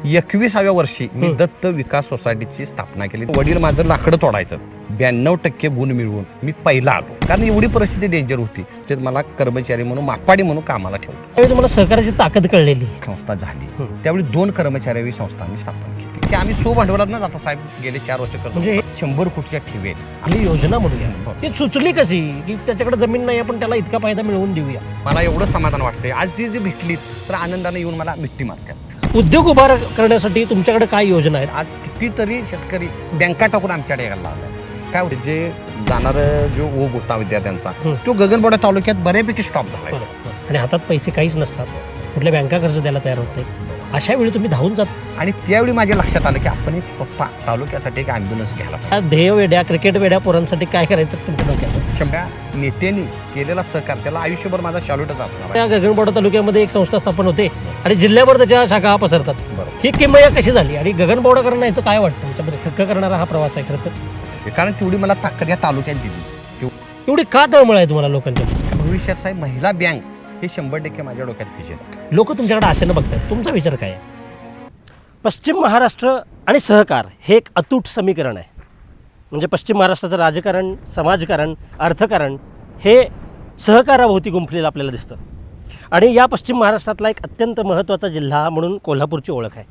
21व्या वर्षी मी दत्त विकास सोसायटीची स्थापना केली. वडील माझं लाकडं तोडायचं, 92% गुण मिळवून मी पहिला आलो. कारण एवढी परिस्थिती डेंजर होती, ते मला कर्मचारी म्हणून मापाडी म्हणून कामाला ठेवलं. त्यावेळी तुम्हाला सहकार्याची ताकद कळलेली. संस्था झाली त्यावेळी 2 कर्मचारी संस्था आम्ही स्थापन केली की आम्ही भांडवलात ना आता साहेब गेले 4 वर्ष करतो. म्हणजे 100 कोटीच्या ठेवी आपली योजना म्हणूया ती सुचली कशी की त्याच्याकडे जमीन नाही आपण त्याला इतका फायदा मिळवून देऊया. मला एवढं समाधान वाटतंय. आज ती जी भेटली तर आनंदाने येऊन मला मिठी मारतात. उद्योग उभा करण्यासाठी तुमच्याकडे काय योजना आहेत? आज कितीतरी शेतकरी बँका टाकून आमच्याकडे यायला लागला. काय होते जे जाणार जो ओघ होता विद्यार्थ्यांचा तो गगनबावडा तालुक्यात बऱ्यापैकी स्टॉप झाला आणि हातात पैसे काहीच नसतात, कुठल्या बँका कर्ज द्यायला तयार होते. अशा वेळी तुम्ही धावून जात. आणि त्यावेळी माझ्या लक्षात आलं की आपण एक स्वतः तालुक्यासाठी एक ॲम्ब्युलन्स घ्यायला पाहिजे. ध्येय वेड्या क्रिकेट वेड्या पोरांसाठी काय करायचं तुमच्या डोक्यात? शंभ्या नेत्यांनी केलेला सहकार त्याला आयुष्यभर माझा शालूटच असणार. त्या गगनबावडा तालुक्यामध्ये एक संस्था स्थापन होते आणि जिल्ह्याभर त्याच्या शाखा पसरतात. बरोबर. ही किमया कशी झाली आणि गगनबावडाकरांना याचं काय वाटतं? त्याच्यामध्ये थक्क करणारा हा प्रवास आहे खरं तर. कारण तेवढी मला ताकद या तालुक्यात दिली. एवढी का तळमळ आहे तुम्हाला लोकांच्या? भविष्यात साहेब महिला बँक हे 100% माझ्या डोक्यात फिजेल. लोक तुमच्याकडे आशेनं बघतात. तुमचा विचार काय आहे? पश्चिम महाराष्ट्र आणि सहकार हे एक अतूट समीकरण आहे. म्हणजे पश्चिम महाराष्ट्राचं राजकारण, समाजकारण, अर्थकारण हे सहकाराभोवती गुंफलेलं आपल्याला दिसतं. आणि या पश्चिम महाराष्ट्रातला एक अत्यंत महत्त्वाचा जिल्हा म्हणून कोल्हापूरची ओळख आहे.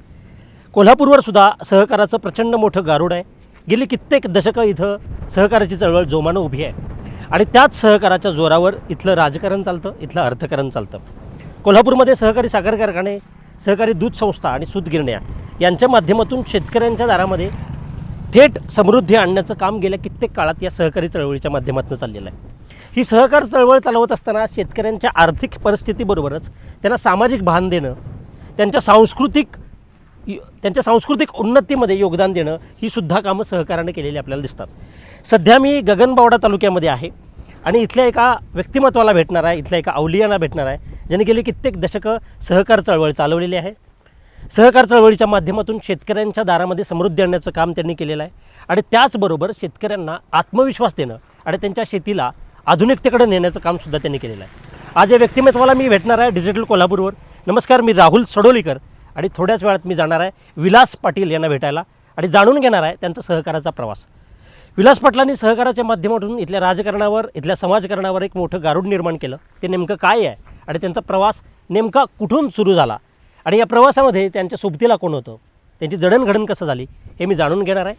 कोल्हापूरवर सुद्धा सहकाराचं प्रचंड मोठं गारुड आहे. गेली कित्येक दशकं इथं सहकाराची चळवळ जोमानं उभी आहे आणि त्याच सहकाराच्या जोरावर इथलं राजकारण चालतं, इथलं अर्थकारण चालतं. कोल्हापूरमध्ये सहकारी साखर कारखाने, सहकारी दूध संस्था आणि सूतगिरण्या यांच्या माध्यमातून शेतकऱ्यांच्या दारामध्ये थेट समृद्धी आणण्याचं काम गेल्या कित्येक काळात या सहकारी चळवळीच्या माध्यमातून चाललेलं आहे. ही सहकार चळवळ चालवत असताना शेतकऱ्यांच्या आर्थिक परिस्थितीबरोबरच त्यांना सामाजिक भान देणं, त्यांच्या सांस्कृतिक उन्नतीमध्ये योगदान देणं ही सुद्धा कामं सहकाराने केलेली आपल्याला दिसतात. सध्या मी गगनबावडा तालुक्यामध्ये आहे आणि इथल्या एका व्यक्तिमत्वाला भेटणार आहे, इथल्या एका अवलियांना भेटणार आहे, ज्याने गेली कित्येक दशकं सहकार चळवळ चालवलेली आहे. सहकार चळवळीच्या माध्यमातून शेतकऱ्यांच्या दारामध्ये समृद्धी आणण्याचं काम त्यांनी केलेलं आहे आणि त्याचबरोबर शेतकऱ्यांना आत्मविश्वास देणं आणि त्यांच्या शेतीला आधुनिकतेकडे नेण्याचं कामसुद्धा त्यांनी केलेलं आहे. आज या व्यक्तिमत्वाला मी भेटणार आहे डिजिटल कोल्हापूरवर. नमस्कार, मी राहुल सडोलीकर आणि थोड्याच वेळात मी जाणार आहे विलास पाटील यांना भेटायला आणि जाणून घेणार आहे त्यांचा सहकाराचा प्रवास. विलास पाटलांनी सहकाराच्या माध्यमातून इथल्या राजकारणावर, इथल्या समाजकारणावर एक मोठं गारुड निर्माण केलं. ते नेमकं काय आहे आणि त्यांचा प्रवास नेमका कुठून सुरू झाला आणि या प्रवासामध्ये त्यांच्या सोबतीला कोण होतं, त्यांची जडणघडण कसं झाली हे मी जाणून घेणार आहे.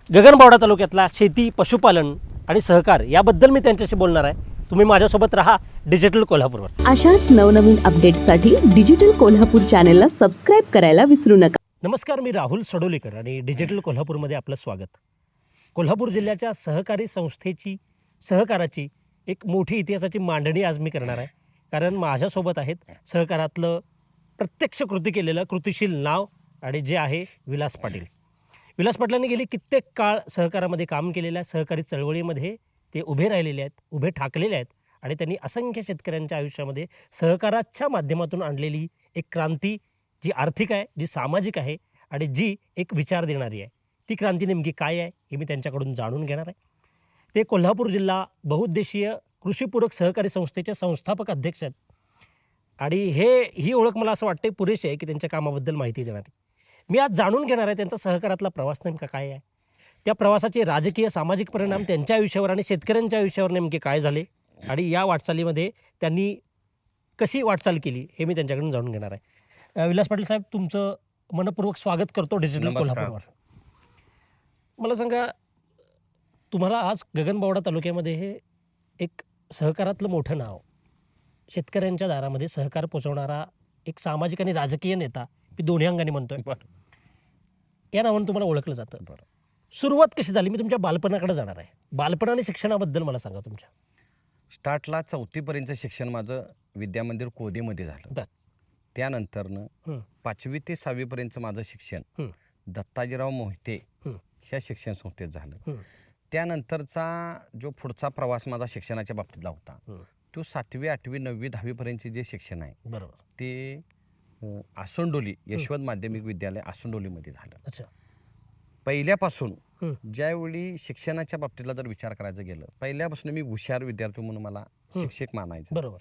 गगनबावडा तालुक्यातला शेती, पशुपालन आणि सहकार याबद्दल मी त्यांच्याशी बोलणार आहे. तुम्ही माझ्यासोबत राहा डिजिटल कोल्हापूरवर. अशाच नवनवीन अपडेट्ससाठी डिजिटल कोल्हापूर चॅनलला सबस्क्राईब करायला विसरू नका. नमस्कार, मी राहुल सडोलीकर आणि डिजिटल कोल्हापूरमध्ये आपलं स्वागत. कोल्हापूर जिल्ह्याच्या सहकारी संस्थेची, सहकाराची एक मोठी इतिहासाची मांडणी आज मी करणार आहे. कारण माझ्यासोबत आहेत सहकारातलं प्रत्यक्ष कृती केलेलं कृतिशील नाव आणि जे आहे विलास पाटील. विलास पाटलांनी गेली कित्येक काळ सहकारामध्ये काम केलेलं आहे. सहकारी चळवळीमध्ये ते उभे राहिलेले आहेत, उभे ठाकलेले आहेत आणि त्यांनी असंख्य शेतकऱ्यांच्या आयुष्यामध्ये सहकाराच्या माध्यमातून आणलेली एक क्रांती, जी आर्थिक आहे, जी सामाजिक आहे आणि जी एक विचार देणारी आहे, ती क्रांती नेमकी काय आहे हे मी त्यांच्याकडून जाणून घेणार आहे. ते कोल्हापूर जिल्हा बहुउद्देशीय कृषीपूरक सहकारी संस्थेचे संस्थापक अध्यक्ष आहेत आणि ही ओळख मला असं वाटते पुरेशी आहे की त्यांच्या कामाबद्दल माहिती देणारी. मी आज जाणून घेणार आहे त्यांचा सहकारातला प्रवास नेमका काय आहे, त्या प्रवासाचे राजकीय सामाजिक परिणाम त्यांच्या आयुष्यावर आणि शेतकऱ्यांच्या आयुष्यावर नेमके काय झाले आणि या वाटचालीमध्ये त्यांनी कशी वाटचाल केली हे मी त्यांच्याकडून जाणून घेणार आहे. विलास पाटील साहेब, तुमचं मनपूर्वक स्वागत करतो डिजिटल कोल्हापूरवर. मला सांगा, तुम्हाला आज गगनबावडा तालुक्यामध्ये हे एक सहकारातलं मोठं नाव, शेतकऱ्यांच्या दारामध्ये सहकार पोचवणारा एक सामाजिक आणि राजकीय नेता, मी दोन्ही अंगाने म्हणतोय, या नावानं तुम्हाला ओळखलं जातं. सुरुवात कशी झाली? मी तुमच्या बालपणाकडे जाणार आहे. बालपण आणि शिक्षणाबद्दल मला सांगा. तुमच्या स्टार्टला 4थीपर्यंतचं शिक्षण माझं विद्यामंदिर कोदेमध्ये झालं. त्यानंतरनं 5वी ते 6वीपर्यंतचं माझं शिक्षण दत्ताजीराव मोहिते ह्या शिक्षण संस्थेत झालं. त्यानंतरचा जो पुढचा प्रवास माझा शिक्षणाच्या बाबतीतला होता तो 7वी, 8वी, 9वी, 10वीपर्यंतचे जे शिक्षण आहे बरोबर ते आसनडोली यशवंत माध्यमिक विद्यालय आसनडोलीमध्ये झालं. अच्छा. पहिल्यापासून ज्यावेळी शिक्षणाच्या बाबतीतला जर विचार करायचं गेलं, पहिल्यापासून मी हुशार विद्यार्थी म्हणून मला शिक्षक मानायचं. बरोबर.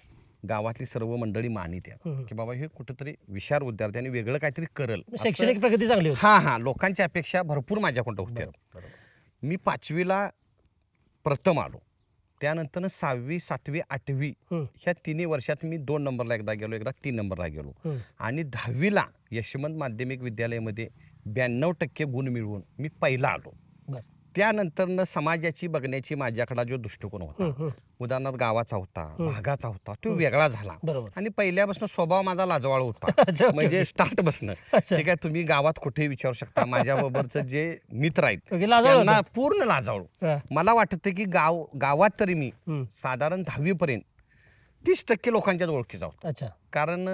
गावातली सर्व मंडळी मानित आहेत की बाबा हे कुठेतरी विशाल विद्यार्थी आणि वेगळं काहीतरी करल. शैक्षणिक प्रगती चांगली होती. हा लोकांच्या अपेक्षा भरपूर माझ्याकडून होत्या. मी 5वीला प्रथम आलो. त्यानंतर 6वी 7वी 8वी ह्या 3 वर्षात मी 2 नंबरला एकदा गेलो, एकदा 3 नंबरला गेलो. आणि 10वीला यशवंत माध्यमिक विद्यालयामध्ये 92% गुण मिळवून मी पहिला आलो. त्यानंतर समाजाची बघण्याची माझ्याकडे जो दृष्टिकोन होता, उदाहरणार्थ गावाचा होता, भागाचा होता, तो वेगळा झाला. आणि पहिल्यापासून स्वभाव माझा लाजवाळ होता. म्हणजे स्टार्ट बसणं ठीक आहे. तुम्ही गावात कुठेही विचारू शकता. माझ्याबरोबरचं जे मित्र आहेत त्यांना पूर्ण लाजाळू. मला वाटतं की गावात तरी मी साधारण 10वी पर्यंत 30% लोकांच्या ओळखी जाऊ. कारण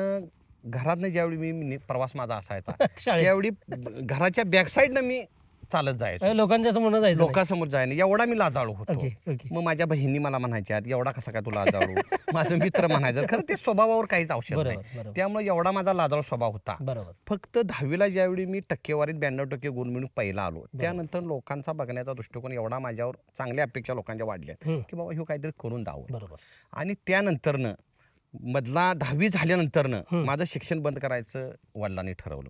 घरातनं ज्यावेळी मी प्रवास माझा असायचा त्यावेळी घराच्या बॅकसाईडनं मी चालत जायचो, लोकांसमोर जायला एवढा मी लाजाळू होतो. मग माझ्या बहिणी मला म्हणायच्या एवढा कसा काय तू लाजाळू. माझं मित्र म्हणायचं. खरं ते स्वभावावर काहीच औषध नाही. त्यामुळे एवढा माझा लाजाळू स्वभाव होता. फक्त 10वीला ज्यावेळी मी टक्केवारीत 92% गुण मिळून पहिला आलो, त्यानंतर लोकांचा बघण्याचा दृष्टिकोन एवढा माझ्यावर, चांगल्या अपेक्षा लोकांच्या वाढल्या की बाबा हे काहीतरी करून द्यावं. आणि त्यानंतरनं मधला 10वी झाल्यानंतरनं माझं शिक्षण बंद करायचं वडिलांनी ठरवलं.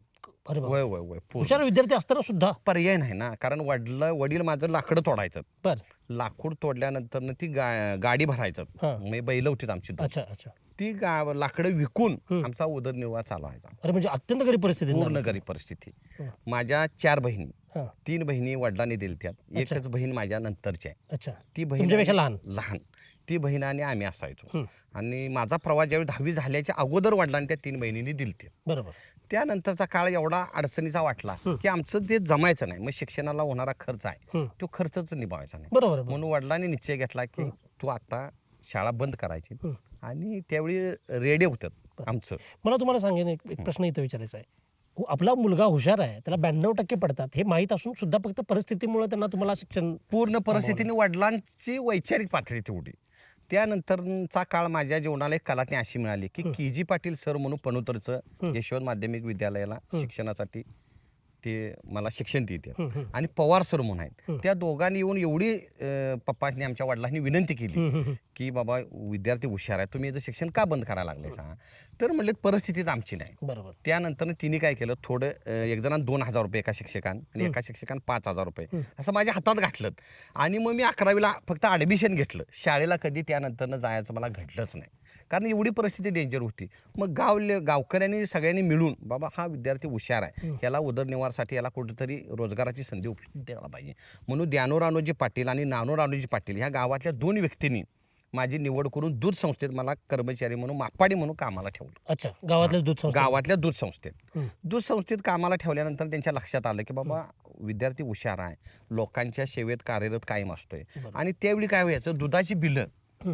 हुशार विद्यार्थी असताना सुद्धा पर्याय नाही ना. कारण वडील माझं लाकडं तोडायचं. लाकूड तोडल्यानंतर ती गाडी भरायचं. म्हणजे बैल होती आमची. ती लाकडं विकून आमचा उदरनिर्वाह चालवायचा. म्हणजे अत्यंत गरीब परिस्थिती, पूर्ण गरीब परिस्थिती. माझ्या 4 बहिणी, 3 बहिणी वडिलांनी दिल्या. एकच बहीण माझ्या नंतरची आहे. ती बहीण लहान. ती बहीण आणि आम्ही असायचो. आणि माझा प्रवास ज्यावेळी 10वी झाल्याच्या अगोदर वडिलांनी त्या 3 बहिणींनी दिलते. त्यानंतरचा काळ एवढा अडचणीचा वाटला की आमचं ते जमायचं नाही. मग शिक्षणाला होणारा खर्च आहे तो खर्चच निभावायचा नाही. म्हणून वडिलांनी निश्चय घेतला की तू आता शाळा बंद करायची. आणि त्यावेळी रेडिओ होतं आमचं. मला तुम्हाला सांगेन एक प्रश्न इथं विचारायचा आहे. आपला मुलगा हुशार आहे, त्याला 92% पडतात हे माहीत असून सुद्धा फक्त परिस्थितीमुळे त्यांना तुम्हाला शिक्षण, पूर्ण परिस्थितीने वडिलांची वैचारिक पातळी तेवढी. त्यानंतरचा काळ माझ्या जीवनाला एक कलाटणी अशी मिळाली की KG पाटील सर म्हणून पणुतरचं यशवंत माध्यमिक विद्यालयाला शिक्षणासाठी ते मला शिक्षण देते. आणि पवार सर म्हणून आहेत. त्या दोघांनी येऊन एवढी पप्पांनी आमच्या वडिलांनी विनंती केली की बाबा विद्यार्थी हुशार आहे, तुम्ही याचं शिक्षण का बंद करायला लागले सांगा. तर म्हणले परिस्थितीच आमची नाही. त्यानंतर तिने काय केलं, थोडं एक जणांना 2,000 रुपये एका शिक्षकांना आणि एका शिक्षकांना 5,000 रुपये असं माझ्या हातात घातलं. आणि मग मी 11वीला फक्त ॲडमिशन घेतलं. शाळेला कधी त्यानंतर जायचं मला घडलंच नाही, कारण एवढी परिस्थिती डेंजर होती. मग गावकऱ्यांनी सगळ्यांनी मिळून बाबा हा विद्यार्थी हुशार आहे, याला उदरनिर्वाहासाठी याला कुठेतरी रोजगाराची संधी उपलब्ध द्यायला पाहिजे. म्हणून ज्ञानोरावजी पाटील आणि नानोरावजी पाटील ह्या गावातल्या 2 व्यक्तींनी माझी निवड करून दूध संस्थेत मला कर्मचारी म्हणून मापाडी म्हणून कामाला ठेवलं. गावातल्या दूध संस्थेत. दूध संस्थेत कामाला ठेवल्यानंतर त्यांच्या लक्षात आलं की बाबा विद्यार्थी हुशार आहे, लोकांच्या सेवेत कार्यरत कायम असतोय. आणि त्यावेळी काय व्हायचं, दुधाची बिलं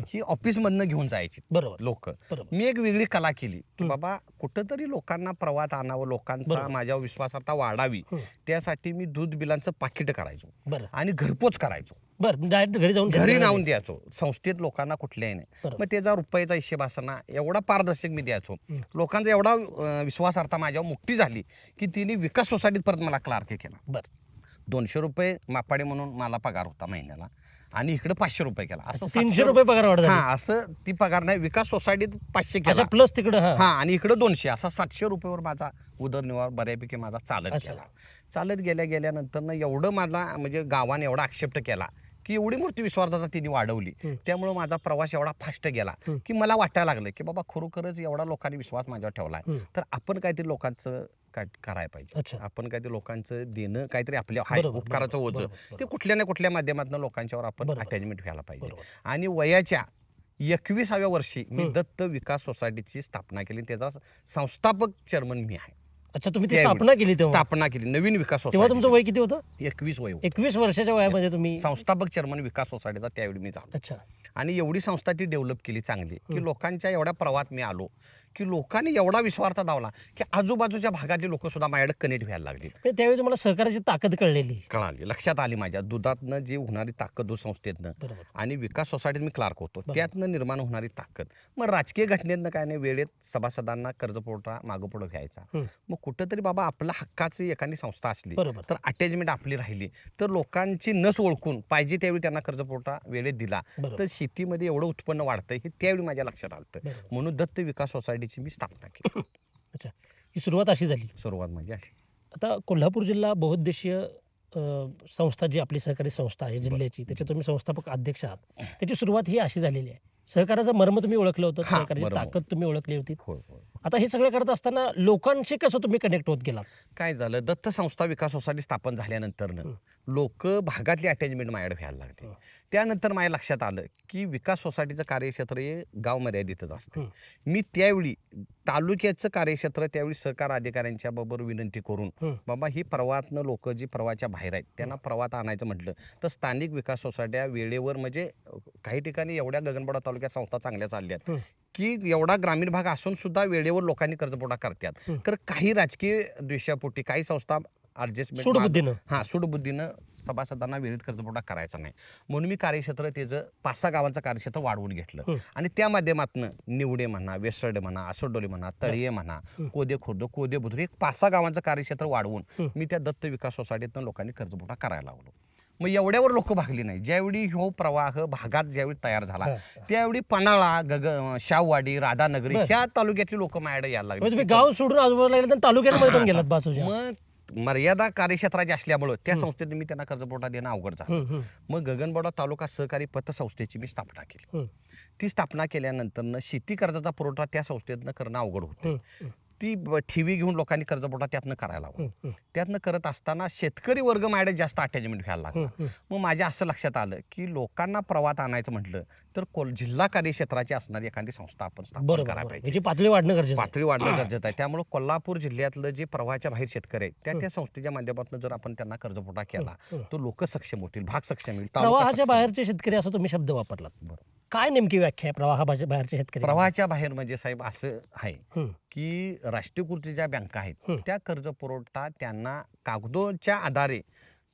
ही ऑफिसमधनं घेऊन जायची लोक. मी एक वेगळी कला केली की बाबा कुठंतरी लोकांना प्रवाहात आणावं, लोकांचा माझ्यावर विश्वासार्हता वाढावी. त्यासाठी मी दूध बिलांचं पाकिट करायचो आणि घरपोच करायचो. घरी नावून द्यायचो. संस्थेत लोकांना कुठल्याही नाही. मग त्याचा रुपयाचा हिशेब असताना एवढा पारदर्शक मी द्यायचो. लोकांचा एवढा विश्वासार्हता माझ्यावर मोठी झाली की तिने विकास सोसायटीत परत मला क्लार्क केला. 200 रुपये मापाडी म्हणून मला पगार होता महिन्याला, आणि इकडे 500 रुपये केला. असं 300 रुपये पगार वाढला. असं ती पगार नाही, विकास सोसायटीत 500 केला प्लस तिकडे आणि इकडे 200, असा 700 रुपयेवर माझा उदरनिर्वाह बऱ्यापैकी माझा चालत गेल्यानंतर एवढं माझा म्हणजे गावाने एवढा ॲक्सेप्ट केला की एवढी मोठी विश्वासार्हता तिने वाढवली. त्यामुळे माझा प्रवास एवढा फास्ट गेला की मला वाटायला लागलं की बाबा खरोखरच एवढा लोकांनी विश्वास माझ्यावर ठेवलाय, तर आपण काहीतरी लोकांचं करायला पाहिजे. आपण काहीतरी लोकांचं देणं काहीतरी आपल्या उपकाराचं ओझं ते कुठल्या ना कुठल्या माध्यमातून लोकांच्यावर आपण अटॅचमेंट व्हायला पाहिजे. आणि वयाच्या 21व्या वर्षी मी दत्त विकास सोसायटीची स्थापना केली. त्याचा संस्थापक चेअरमन मी आहे. अच्छा, तुम्ही स्थापना केली नवीन विकास सोसायटी. तेव्हा तुमचं वय किती होतं? 21 वय. 21 वर्षाच्या वयामध्ये तुम्ही संस्थापक चेअरमन विकास सोसायटीचा त्यावेळी मी झालो. अच्छा. आणि एवढी संस्था ती डेव्हलप केली चांगली की लोकांच्या एवढ्या प्रवाहात मी आलो की लोकांनी एवढा विश्वास दावला की आजूबाजूच्या भागातली लोक सुद्धा माझ्याकडे कनेक्ट व्हायला लागली. त्यावेळी तुम्हाला सहकार्याची ताकद कळाली, लक्षात आली माझ्या. दुधातनं जी होणारी ताकद दूध संस्थेतनं आणि विकास सोसायटीत मी क्लार्क होतो त्यातनं निर्माण होणारी ताकद. मग राजकीय घटनेतनं काय नाही, वेळेत सभासदांना कर्जपुरवठा मागोपुढं घ्यायचा. मग कुठंतरी बाबा आपल्या हक्काची एखादी संस्था असली तर अटॅचमेंट आपली राहिली तर लोकांची नस ओळखून पाहिजे त्यावेळी त्यांना कर्जपुरवठा वेळेत दिला तर शेतीमध्ये एवढं उत्पन्न वाढतंय हे त्यावेळी माझ्या लक्षात आलं. बरोबर. म्हणून दत्त विकास सोसायटीची मी स्थापना केली. अच्छा, ही सुरुवात अशी झाली. सुरुवात म्हणजे अशी. आता कोल्हापूर जिल्हा बहुउद्देशीय संस्था जी आपली सहकारी संस्था आहे जिल्ह्याची, त्याचे तुम्ही संस्थापक अध्यक्ष आहात. त्याची सुरुवात ही अशी झालेली आहे. सहकाराचं मर्म तुम्ही ओळखलं होतं, हा, सहकाराची मर्म. ताकद तुम्ही ओळखली होती. होय होय. आता हे सगळं करत असताना लोकांशी कसं तुम्ही कनेक्ट होत गेलात? काय झालं, दत्त संस्था विकास सोसायटी स्थापन झाल्यानंतर लोक भागातली अटॅचमेंट माझ्याकडे व्हायला लागली. हं. त्यानंतर माझ्या लक्षात आलं की विकास सोसायटीचं कार्यक्षेत्र हे गाव मर्यादितच असतं. हं. मी त्यावेळी तालुक्याचं कार्यक्षेत्र त्यावेळी सहकार अधिकाऱ्यांच्या बरोबर विनंती करून हं. बाबा ही प्रवाहातनं लोक जी प्रवाहाच्या बाहेर आहेत त्यांना प्रवाहात आणायचं म्हटलं तर स्थानिक विकास सोसायट्या वेळेवर म्हणजे काही ठिकाणी एवढ्या गगनबावडा तालुक्यात संस्था चांगल्या चालल्यात हं. की एवढा ग्रामीण भाग असून सुद्धा वेळेवर लोकांनी कर्जपुरवठा करतात. हं. तर काही राजकीय द्वेषापोटी काही संस्था ॲडजस्टमेंट सूडबुद्धीनं. हां सूडबुद्धीनं सभासदांना वेळेत कर्जपुरवठा करायचा नाही म्हणून मी कार्यक्षेत्र त्याचं 5-6 गावांचं कार्यक्षेत्र वाढवून घेतलं. हं. आणि त्या माध्यमातून निवडे म्हणा, वेसर्डे म्हणा, आसोडोली म्हणा, तळीये म्हणा, हं. कोदे खुर्द, कोदे बुद्रुक एक 5-6 गावांचं कार्यक्षेत्र वाढवून हं. मी त्या दत्त विकास सोसायटीतनं लोकांनी कर्जपुरवठा करायला लागलो. मग एवढ्यावर लोक भागली नाही. ज्यावेळी ह्यो प्रवाह भागात ज्यावेळी तयार झाला हां. त्यावेळी पन्हाळा, शाहवाडी, राधानगरी बरं. ह्या तालुक्यातली लोक माझ्याकडे यायला म्हणजे तुम्ही लागली. गाव सोडून आजूबाजूला गेलात आणि तालुक्यांमध्ये पण हां, गेलात बाजूच्या. मग मर्यादा कार्यक्षेत्राची असल्यामुळं त्या हं. संस्थेत मी त्यांना कर्जपुरवठा देणं अवघड झालं. हं, हं. मग गगनबावडा तालुका सहकारी पतसंस्थेची मी स्थापना केली. हं. ती स्थापना केल्यानंतर शेती कर्जाचा पुरवठा त्या संस्थेतनं करणं अवघड होतं. हं, हं. ती ठेवी घेऊन लोकांनी कर्जपुरवठा त्यातनं करायला हवा. हं, हं. त्यातनं करत असताना शेतकरी वर्ग माझ्याकडे जास्त अटॅचमेंट व्हायला लागला. हं, हं. मग माझ्या असं लक्षात आलं की लोकांना प्रवाहात आणायचं म्हटलं तर जिल्हा कार्यक्षेत्राची असणारी एखादी संस्था आपण स्थापन बरोबर, करायला बरोबर. पाहिजे. याची पातळी वाढणं गरजेचं आहे. पातळी वाढणं गरजेचं आहे. त्यामुळे कोल्हापूर जिल्ह्यातलं जे प्रवाहाच्या बाहेर शेतकरी आहेत त्या हं. त्या संस्थेच्या माध्यमातून जर आपण त्यांना कर्जपुरवठा केला हं. तर लोक सक्षम होतील, भाग सक्षम होईल, तालुका प्रवाहाच्या सक्षम होईल. बाहेरचे शेतकरी असं तुम्ही शब्द वापरलात. बरोबर. काय नेमकी व्याख्या आहे प्रवाहाच्या बाहेरचे शेतकरी? प्रवाहाच्या बाहेर म्हणजे साहेब असं आहे हं. की राष्ट्रीयकृत ज्या बँका आहेत हं. त्या कर्ज पुरवठा त्यांना कागदोच्या आधारे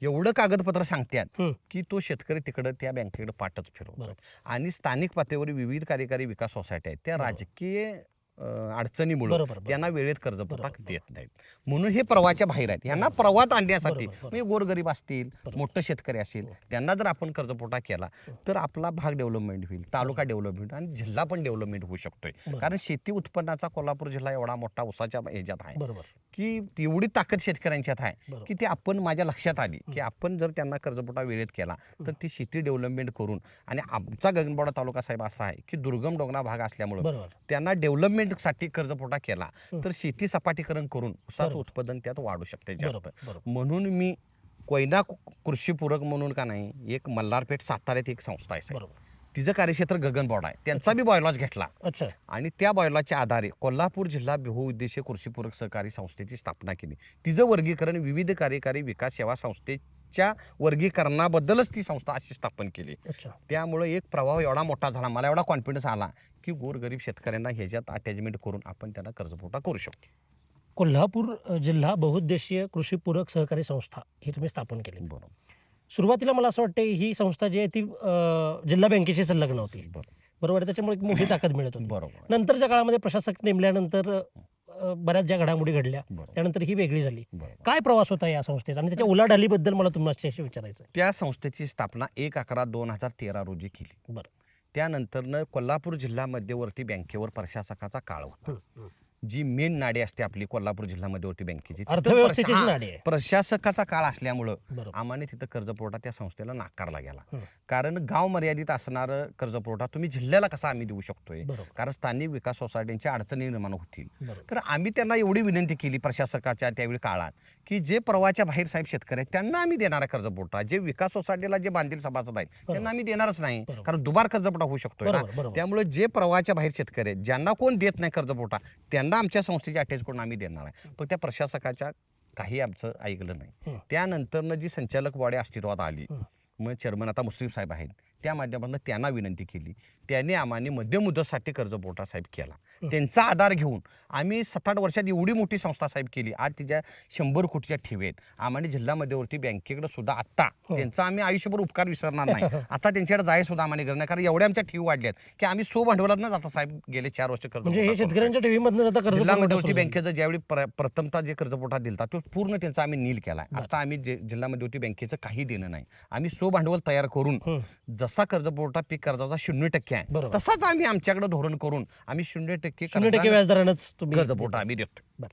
एवढं कागदपत्र सांगतात हं. की तो शेतकरी तिकडं त्या बँकेकडे पाठच फिरवतो. बरोबर. आणि स्थानिक पातळीवर विविध कार्यकारी विकास सोसायटी आहेत त्या बरोबर. राजकीय अडचणीमुळे बरोबर, बरोबर. त्यांना वेळेत कर्जपुरवठा बरोबर, देत नाहीत. म्हणून हे प्रवाहाच्या बाहेर आहेत. यांना बरोबर. प्रवाहात आणण्यासाठी बरोबर, बरोबर. म्हणजे गोरगरीब असतील, बरोबर. मोठं शेतकरी असेल, हो. त्यांना जर आपण कर्जपुरवठा केला हो. तर आपला भाग डेव्हलपमेंट होईल, तालुका बरोबर. डेव्हलपमेंट आणि जिल्हा पण डेव्हलपमेंट होऊ शकतोय. बरोबर. कारण शेती उत्पन्नाचा कोल्हापूर जिल्हा एवढा मोठा ऊसाच्या ह्याच्यात आहे बरोबर, की एवढी ताकद शेतकऱ्यांच्यात आहे बरोबर. की ते आपण माझ्या लक्षात आली की हं. आपण जर त्यांना कर्जपुरवठा वेळेत केला तर हं. ती शेती डेव्हलपमेंट करून आणि आमचा गगनबावडा तालुका साहेब असा आहे की दुर्गम डोंगरा भाग असल्यामुळे बरोबर. त्यांना डेव्हलपमेंटसाठी कर्जपुरवठा केला हं. तर शेती सपाटीकरण करून ऊसाचं बरोबर. उत्पादन त्यात वाढू शकते जास्त. बरोबर, बरोबर. म्हणून मी कोयना कृषीपूरक म्हणून का नाही एक मल्हारपेठ साताऱ्यात एक संस्था आहे साहेब. बरोबर. तिचं कार्यक्षेत्र गगनबावडा आहे. त्यांचा बी बॉयलॉज घेतला अच्छा. आणि त्या बॉयलॉजच्या आधारे कोल्हापूर जिल्हा बहुउद्देशीय कृषीपूरक सहकारी संस्थेची स्थापना केली. तिचं वर्गीकरण विविध कार्यकारी विकास सेवा संस्थेच्या वर्गीकरणाबद्दलच ती संस्था अशी स्थापन केली. अच्छा. त्यामुळे एक प्रभाव एवढा मोठा झाला, मला एवढा कॉन्फिडन्स आला की गोरगरीब शेतकऱ्यांना ह्याच्यात अटॅचमेंट करून आपण त्यांना कर्जपुरवठा करू शकतो. कोल्हापूर जिल्हा बहुउद्देशीय कृषीपूरक सहकारी संस्था ही तुम्ही स्थापन केली. बरोबर. सुरुवातीला मला असं वाटतं ही संस्था जी आहे ती जिल्हा बँकेशी संलग्न होती. बरोबर आहे. त्याच्यामुळे एक मोठी ताकद मिळत होती. बरोबर. नंतरच्या काळामध्ये प्रशासक नेमल्यानंतर बऱ्याच ज्या घडामोडी घडल्या बरोबर. त्यानंतर ही वेगळी झाली. बरोबर. काय प्रवास होता या संस्थेचा आणि त्याच्या उलाढालीबद्दल मला तुमच्याशी विचारायचं आहे. त्या संस्थेची स्थापना 1/11/2013 रोजी केली. बरं. त्यानंतरनं कोल्हापूर जिल्हा मध्यवर्ती बँकेवर प्रशासकाचा काळ होता. हं, हं. जी मेन नाडी असते आपली कोल्हापूर जिल्हा मध्यवर्ती बँकेची तिथं अर्थव्यवस्थेची हां, नाडी आहे. प्रशासकाचा काळ असल्यामुळं बरोबर. आम्हाने तिथं कर्जपुरवठा त्या संस्थेला नाकारला गेला. हं. कारण गाव मर्यादित असणारं कर्जपुरवठा तुम्ही जिल्ह्याला कसा आम्ही देऊ शकतोय, बरोबर. कारण स्थानिक विकास सोसायटींच्या अडचणी निर्माण होतील. बरोबर. तर आम्ही त्यांना एवढी विनंती केली प्रशासकाच्या त्यावेळी काळात की जे प्रवाहाच्या बाहेर साहेब शेतकरी आहेत त्यांना आम्ही देणार आहे कर्जपुरवठा, जे विकास सोसायटीला जे बांधील सभासद आहेत त्यांना आम्ही देणारच नाही, बरोबर. कारण दुबार कर्जपुरवठा होऊ शकतोय ना. बरोबर, बरोबर. त्यामुळे जे प्रवाहाच्या बाहेर शेतकरी आहेत ज्यांना कोण देत नाही कर्जपुरवठा त्यांना आमच्या संस्थेची अटॅच करून आम्ही देणार आहे. पण त्या प्रशासकाच्या काही आमचं ऐकलं नाही. हं. त्यानंतरनं जी संचालक बॉडी अस्तित्वात आली, हं. मग चेअरमन आता मुश्रीफ साहेब आहेत, त्या माध्यमातून त्यांना विनंती केली त्यांनी आम्हाला मध्यम मुदतसाठी कर्जपुरवठा साहेब केला. त्यांचा आधार घेऊन आम्ही 7-8 वर्षात एवढी मोठी संस्था साहेब केली. आज तिच्या 100 कोटीच्या ठेवी आहेत. आम्हाला जिल्हा मध्यवर्ती बँकेकडे सुद्धा आता त्यांचा आम्ही आयुष्यभर उपकार विसरणार नाही. आता त्यांच्याकडे जाय सुद्धा आम्हाला गरज नाही, कारण एवढ्या आमच्या ठेवी वाढल्यात की आम्ही भांडवलातच आता साहेब गेले 4 वर्ष कर्ज म्हणजे हे शेतकऱ्यांच्या ठेवीमधनं जाता कर्ज जिल्हा मध्यवर्ती बँकेचं ज्यावेळी प्रथमतः जे कर्जपुरवठा दिलता तो पूर्ण त्यांचा आम्ही नील केला. आता आम्ही जिल्हा मध्यवर्ती बँकेचं काही देणं नाही. आम्ही भांडवल तयार करून जसा कर्जपुरवठा पीक कर्जाचा 0% आहे तसाच आम्ही आमच्याकडे धोरण करून आम्ही 0% व्याजदरानंच तुम्ही कर्जपुरवठा आम्ही देतो.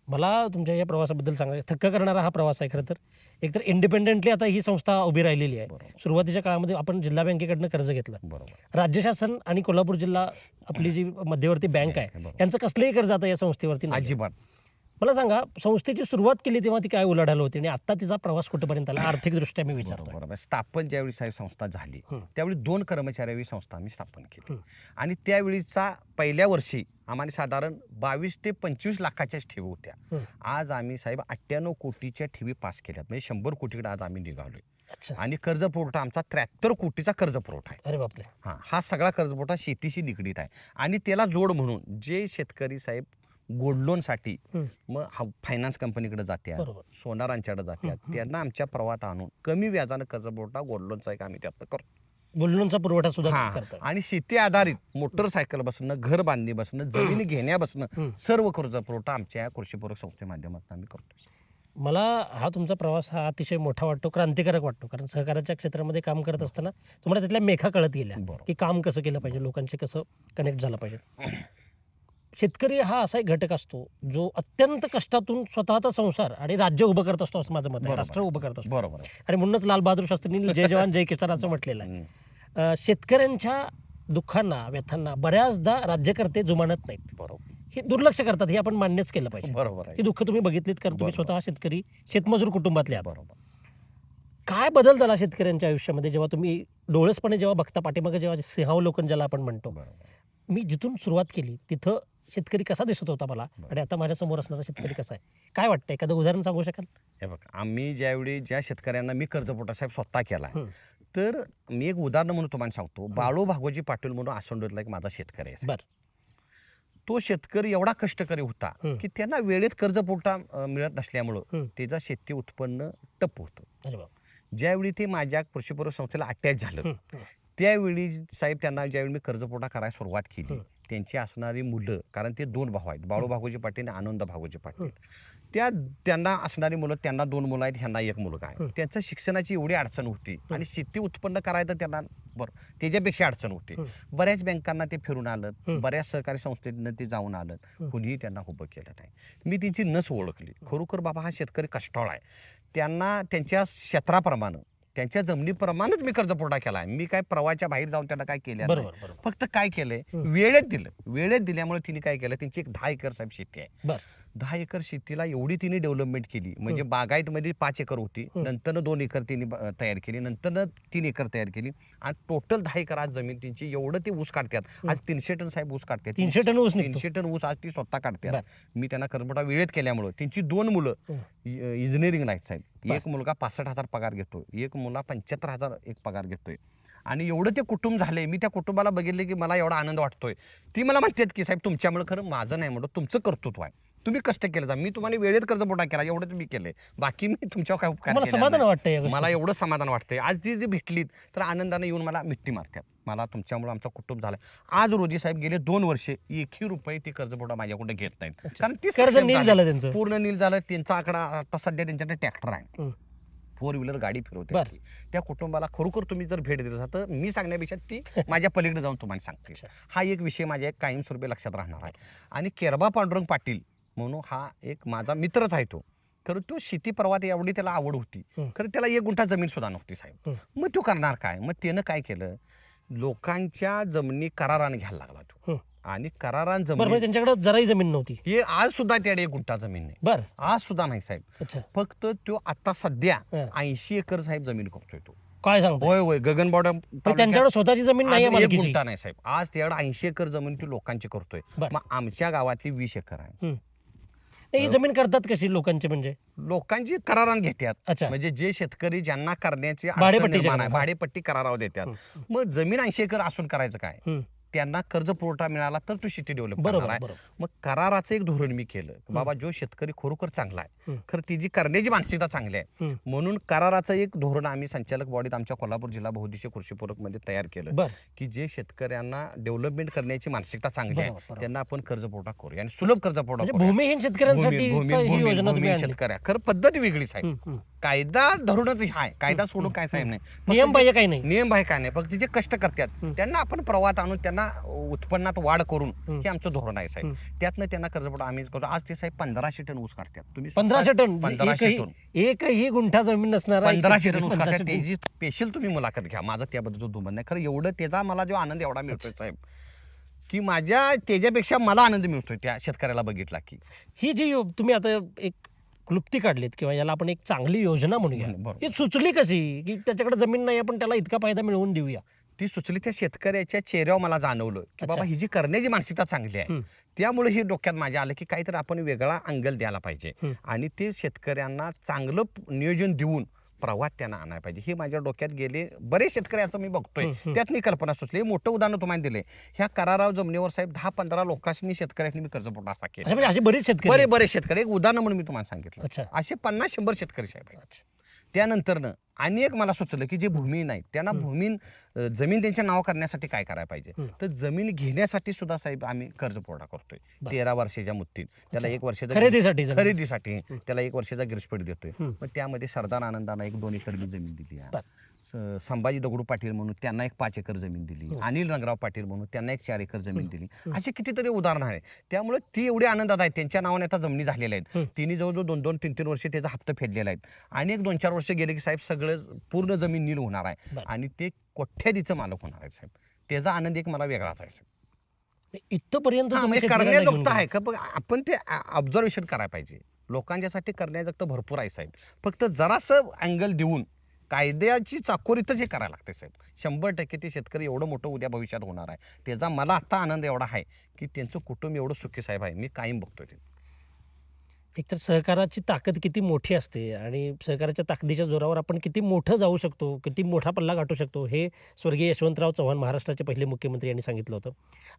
मला तुमच्या या प्रवासाबद्दल सांगायचं, थक्क करणारा हा प्रवास आहे खरं तर. एकतर इंडिपेंडेंटली आता ही संस्था उभी राहिलेली आहे. सुरुवातीच्या काळामध्ये आपण जिल्हा बँकेकडनं कर्ज घेतलं. राज्य शासन आणि कोल्हापूर जिल्हा आपली जी मध्यवर्ती बँक आहे यांचं कसलंही कर्ज आता या संस्थेवरती नाही. अजिबात. मला सांगा, संस्थेची सुरुवात केली तेव्हा ती काय उलाढाल होती आणि आता तिचा प्रवास कुठेपर्यंत आला आर्थिकदृष्ट्या मी विचारतो. बरोबर. स्थापन ज्यावेळी साहेब संस्था झाली त्यावेळी 2 कर्मचाऱ्यावी संस्था आम्ही स्थापन केली आणि त्यावेळीचा पहिल्या वर्षी आम्हाला साधारण 22 ते 25 लाखाच्याच ठेवी होत्या. आज आम्ही साहेब 98 कोटीच्या ठेवी पास केल्यात, म्हणजे 100 कोटीकडे आज आम्ही निघालोय. आणि कर्ज पुरवठा आमचा 73 कोटीचा कर्ज पुरवठा आहे. अरे बापरे. हा सगळा कर्ज पुरवठा शेतीशी निगडीत आहे. आणि त्याला जोड म्हणून जे शेतकरी साहेब गोल्ड लोनसाठी मग फायनान्स कंपनीकडे जात्या, सोनारांच्याकडे जात्या, त्यांना आमच्या प्रवाहात आणून कमी व्याजानं कर्ज पुरवठा गोल्ड लोनचा एक आम्ही त्यात करतो. गोल्ड लोनचा पुरवठा सुद्धा करतो. आणि शेती आधारित मोटरसायकल बसणं, घर बांधणी बसणं, जमिनी घेण्यापासून सर्व कर्ज पुरवठा आमच्या कृषीपूरक संस्थे माध्यमातून आम्ही करतो. मला हा तुमचा प्रवास हा अतिशय मोठा वाटतो, क्रांतिकारक वाटतो. कारण सहकाराच्या क्षेत्रामध्ये काम करत असताना तुम्हाला त्यातल्या मेखा कळत गेल्या की काम कसं केलं पाहिजे, लोकांचे कसं कनेक्ट झालं पाहिजे. शेतकरी हा असा एक घटक असतो जो अत्यंत कष्टातून स्वतःचा संसार आणि राज्य उभं करत असतो, असं माझं मत आहे. राष्ट्र उभं करत असतो. बरोबर. आणि म्हणूनच लाल बहादूर शास्त्रींनी जय जवान जय किसान असं म्हटलेलं आहे. शेतकऱ्यांच्या दुःखांना, व्यथांना बऱ्याचदा राज्यकर्ते जुमानत नाहीत. बरोबर. हे दुर्लक्ष करतात, हे आपण मान्यच केलं पाहिजे. बरोबर. ही दुःख तुम्ही बघितलीत, कारण तुम्ही स्वतः शेतकरी शेतमजूर कुटुंबातले आहात. बरोबर. काय बदल झाला शेतकऱ्यांच्या आयुष्यामध्ये जेव्हा तुम्ही डोळसपणे जेव्हा बघता पाठीमागे, जेव्हा सिंहावलोकन ज्याला आपण म्हणतो, मी जिथून सुरुवात केली तिथं शेतकरी कसा दिसत होता मला आणि आता माझ्या समोर असणारा शेतकरी कसा आहे, काय वाटतं? एखादं उदाहरण सांगू शकाल? हे बघ, आम्ही ज्यावेळी ज्या शेतकऱ्यांना मी कर्जपुरवठा साहेब स्वतः केला, तर मी एक उदाहरण म्हणून तुम्हाला सांगतो. बाळू भागोजी पाटील म्हणून आसंडोतला एक माझा शेतकरी आहे. तो शेतकरी एवढा कष्टकरी होता की त्यांना वेळेत कर्जपुरवठा मिळत नसल्यामुळं त्याचं शेती उत्पन्न टप होतं. ज्यावेळी ते माझ्या कृषीपूरक संस्थेला अटॅच झालं त्यावेळी साहेब त्यांना ज्यावेळी मी कर्जपुरवठा करायला सुरुवात केली, त्यांची असणारी मुलं, कारण ते 2 भाऊ आहेत, बाळू भागोजी पाटील आणि आनंद भागोजी पाटील, त्यांना असणारी मुलं, त्यांना 2 मुलं आहेत, ह्यांना 1 मुलगा आहे. त्यांचं शिक्षणाची एवढी अडचण होती आणि शेती उत्पन्न करायचं त्यांना त्याच्यापेक्षा अडचण होती. बऱ्याच बँकांना ते फिरून आलं, बऱ्याच सहकारी संस्थेनं ते जाऊन आलं, कुणीही त्यांना उभं केलं नाही. मी त्यांची नस ओळखली. खरोखर बाबा हा शेतकरी कष्टाळू आहे. त्यांना त्यांच्या क्षेत्राप्रमाणे, त्यांच्या जमिनीप्रमाणेच मी कर्जपुरवठा केला आहे. मी काय प्रवाहाच्या बाहेर जाऊन त्यांना काय केलं नाही. फक्त काय केलंय, वेळेत दिलं. वेळेत दिल्यामुळे तिने काय केलं, त्यांची एक 10 एकर साहेब शेती आहे. 10 एकर शेतीला एवढी तिने डेव्हलपमेंट केली, म्हणजे बागायतमध्ये 5 एकर होती, नंतर 2 एकर तिने तयार केली, नंतर 3 एकर तयार केली आणि टोटल 10 एकर आज जमीन त्यांची. एवढं ते ऊस काढतात. आज 300 टन साहेब ऊस काढतात. 300 टन ऊस आज ती स्वतः काढतात. मी त्यांना कर्जपुरवठा वेळेत केल्यामुळे त्यांची 2 मुलं इंजिनिअरिंगला आहेत साहेब. एक मुलगा 65,000 पगार घेतो, एक मुलगा 75,000 एक पगार घेतोय. आणि एवढं ते कुटुंब झाले. मी त्या कुटुंबाला बघितले की मला एवढा आनंद वाटतोय. ती मला म्हणतात की साहेब तुमच्यामुळे, खरं माझं नाही म्हणतो, तुमचं कर्तृत्व आहे, तुम्ही कष्ट केलं जा. मी तुम्हाला वेळेत कर्जपुरवठा केला, एवढं तुम्ही केलंय, बाकी मी तुमच्यावर काय उपकार समाधान वाटतंय. मला एवढं समाधान वाटतंय. आज ती जी भेटलीत तर आनंदाने येऊन मला मिठी मारतात. मला तुमच्यामुळे आमचा कुटुंब झालाय. आज रोजी साहेब गेले 2 वर्षे 1ही रुपये ती कर्जपुरवठा माझ्याकडे घेत नाहीत, कारण ती कर्ज नील झालं त्यांचं, पूर्ण नील झालं. त्यांचा आकडा आता सध्या त्यांच्याकडे ट्रॅक्टर आहे, 4 व्हीलर गाडी फिरवते. त्या कुटुंबाला खरोखर तुम्ही जर भेट देत असाल तर मी सांगण्यापेक्षा ती माझ्या पलीकडे जाऊन तुम्हाला सांगते. हा एक विषय माझ्या कायमस्वरूपी लक्षात राहणार आहे. आणि केरबा पांडुरंग पाटील म्हणून हा एक माझा मित्रच आहे. तो खरं तो शेती प्रवाहात एवढी त्याला आवड होती, खरं त्याला 1 गुंठा जमीन सुद्धा नव्हती साहेब. मग तो करणार काय? मग त्यानं काय केलं, लोकांच्या जमिनी कराराने घ्यायला लागला तो. आणि करारान जमीन त्यांच्याकडे जराही जमीन नव्हती. हे आज सुद्धा त्याकडे 1 गुंठा जमीन नाही. आज सुद्धा नाही साहेब. फक्त तो आता सध्या 80 एकर साहेब जमीन करतोय तो. काय सांगतो? होय. गगनबावडा त्यांच्याकडे स्वतःची जमीन नाही, 1 गुंठा नाही साहेब. आज त्याकडे 80 एकर जमीन ती लोकांची करतोय. मग आमच्या गावातली 20 एकर आहे. ही जमीन करतात कशी लोकांची म्हणजे लोकांची करारान घेतात. अच्छा म्हणजे जे शेतकरी ज्यांना करण्याची अडचण भाडेपट्टीच्या निर्माण आहे, करार. भाडेपट्टी करारावर देतात. हं, मग जमीन 80 एकर असून करायचं काय? हं. त्यांना कर्ज पुरवठा मिळाला तर तो शेती डेव्हलप करणार बरोबर आहे. बरोबर मग कराराचं एक धोरण मी केलं की बाबा जो शेतकरी खरोखर चांगला आहे, खरं तिची करण्याची मानसिकता चांगली आहे, म्हणून कराराचं एक धोरण आम्ही संचालक बॉडीत आमच्या कोल्हापूर जिल्हा बहुउद्देशीय कृषी पूरक मध्ये तयार केलं बर की जे शेतकऱ्यांना डेव्हलपमेंट करण्याची मानसिकता चांगली आहे बरोबर त्यांना आपण कर्ज पुरवठा करूया आणि सुलभ कर्ज पुरवठा म्हणजे करूया. भूमिहीन शेतकऱ्यांसाठी ही योजना तुम्ही भूमिहीन आणली. शेतकऱ्या खरं पद्धती वेगळीच आहे. हं, हं. कायदा धरूनच आहे, कायदा सोडून काय साहेब नाही. फक्त नियम जे- पाहिजे काही नाही. नियम आहे काय नाही, फक्त जे कष्ट करतात हं. त्यांना आपण प्रवाहात आणून त्यांना उत्पन्नात वाढ करून हं. हे आमचं धोरण आहे साहेब. हं. त्यातनं त्यांना कर्ज पुरवठा आम्ही करतो. आज ते साहेब 1500 टन ऊस काढतात. तुम्ही 1500 टन 1500 एकही- टन एकही गुंठा जमीन नसणार 1500 टन ऊस काढतात. त्याची स्पेशल तुम्ही मुलाखत घ्या. माझं त्याबद्दल दुमत नाही. खरं एवढं त्याचा मला जो आनंद एवढा मिळतोय साहेब की माझ्या त्याच्यापेक्षा मला आनंद मिळतोय त्या शेतकऱ्याला बघितला की. ही जी तुम्ही आता एक क्लुप्ती काढलीत किंवा याला आपण एक चांगली योजना म्हणूया, बरोबर. ही सुचली कशी की त्याच्याकडे जमीन नाही आपण त्याला इतका फायदा मिळवून देऊया? ती सुचली त्या शेतकऱ्याच्या चेहऱ्यावर मला जाणवलं की बाबा अच्छा. ही जी करण्याची मानसिकता चांगली आहे, हं. त्यामुळे हे डोक्यात माझ्या आलं की काहीतरी आपण वेगळा अंगल द्यायला पाहिजे हं. आणि ते शेतकऱ्यांना चांगलं नियोजन देऊन प्रवाहात त्यांना आणायला पाहिजे. हे माझ्या डोक्यात गेले बरेच शेतकऱ्याचं मी बघतोय. हं, हं. त्यात मी कल्पना सुचली. हे मोठं उदाहरण तुम्हाला दिले. ह्या कराराव जमिनीवर साहेब 10-15 लोकांनी शेतकऱ्यांनी मी कर्ज पुरवठा असा अच्छा केला. म्हणजे असे बरेच शेतकरी बरे आहेत. बरे शेतकरी एक उदाहरण म्हणून मी तुम्हाला सांगितलं. अच्छा असे 50-100 शेतकरी साहेब आहेत. त्यानंतरनं आणि एक मला सुचलं की जे भूमिहीन आहेत त्यांना हं. भूमिहीन जमीन त्यांच्या नाव करण्यासाठी काय करायला पाहिजे. हं. तर जमीन घेण्यासाठी सुद्धा साहेब आम्ही कर्ज पुरवठा करतोय. बरं. 13 वर्षाच्या मुदतीत त्याला अच्छा. 1 वर्षाचा खरेदीसाठी जमीन. खरेदीसाठी हं. त्याला 1 वर्षाचा गिरसपेट देतोय. हं. मग त्यामध्ये सरदार आनंदाला 1-2 एकर मी जमीन दिली आहे. बरं. संभाजी दगडू पाटील म्हणून त्यांना 5 एकर जमीन दिली. हं. अनिल रंगराव पाटील म्हणून त्यांना 4 एकर जमीन हं. दिली. हं. असे कितीतरी उदाहरण आहे. त्यामुळे ती एवढी आनंदात आहेत. त्यांच्या नावाने आता जमिनी झालेल्या आहेत. हं. तिने जवळजवळ 2-2, 3-3 वर्ष त्याचा हप्ता फेडलेला आहेत आणि एक 2-4 वर्ष गेले की साहेब सगळं पूर्ण जमीन नील होणार आहे बरं. आणि ते कोट्याधीचं मालक होणार आहे साहेब. त्याचा आनंद एक मला वेगळाच आहे साहेब. इथपर्यंत हा, तुम्ही म्हणजे शेतकऱ्यांना करण्याजोगतं घेऊन आहे का, पण आपण ते ऑब्झर्वेशन करायला पाहिजे. लोकांच्यासाठी करण्याजोगतं भरपूर आहे साहेब. फक्त जरासं अँगल देऊन कायद्याची चाकोरीतच हे करायला लागते साहेब. 100% ते शेतकरी एवढं मोठं उद्या भविष्यात होणार आहे. त्याचा मला आता आनंद एवढा आहे की त्यांचं कुटुंब एवढं सुखी साहेब आहे. मी कायम बघतोय ते. एकतर सहकाराची ताकद किती मोठी असते आणि सहकाराच्या ताकदीच्या जोरावर आपण किती मोठं जाऊ शकतो, किती मोठा पल्ला गाठू शकतो, हे स्वर्गीय यशवंतराव चव्हाण महाराष्ट्राचे पहिले मुख्यमंत्री यांनी सांगितलं होतं.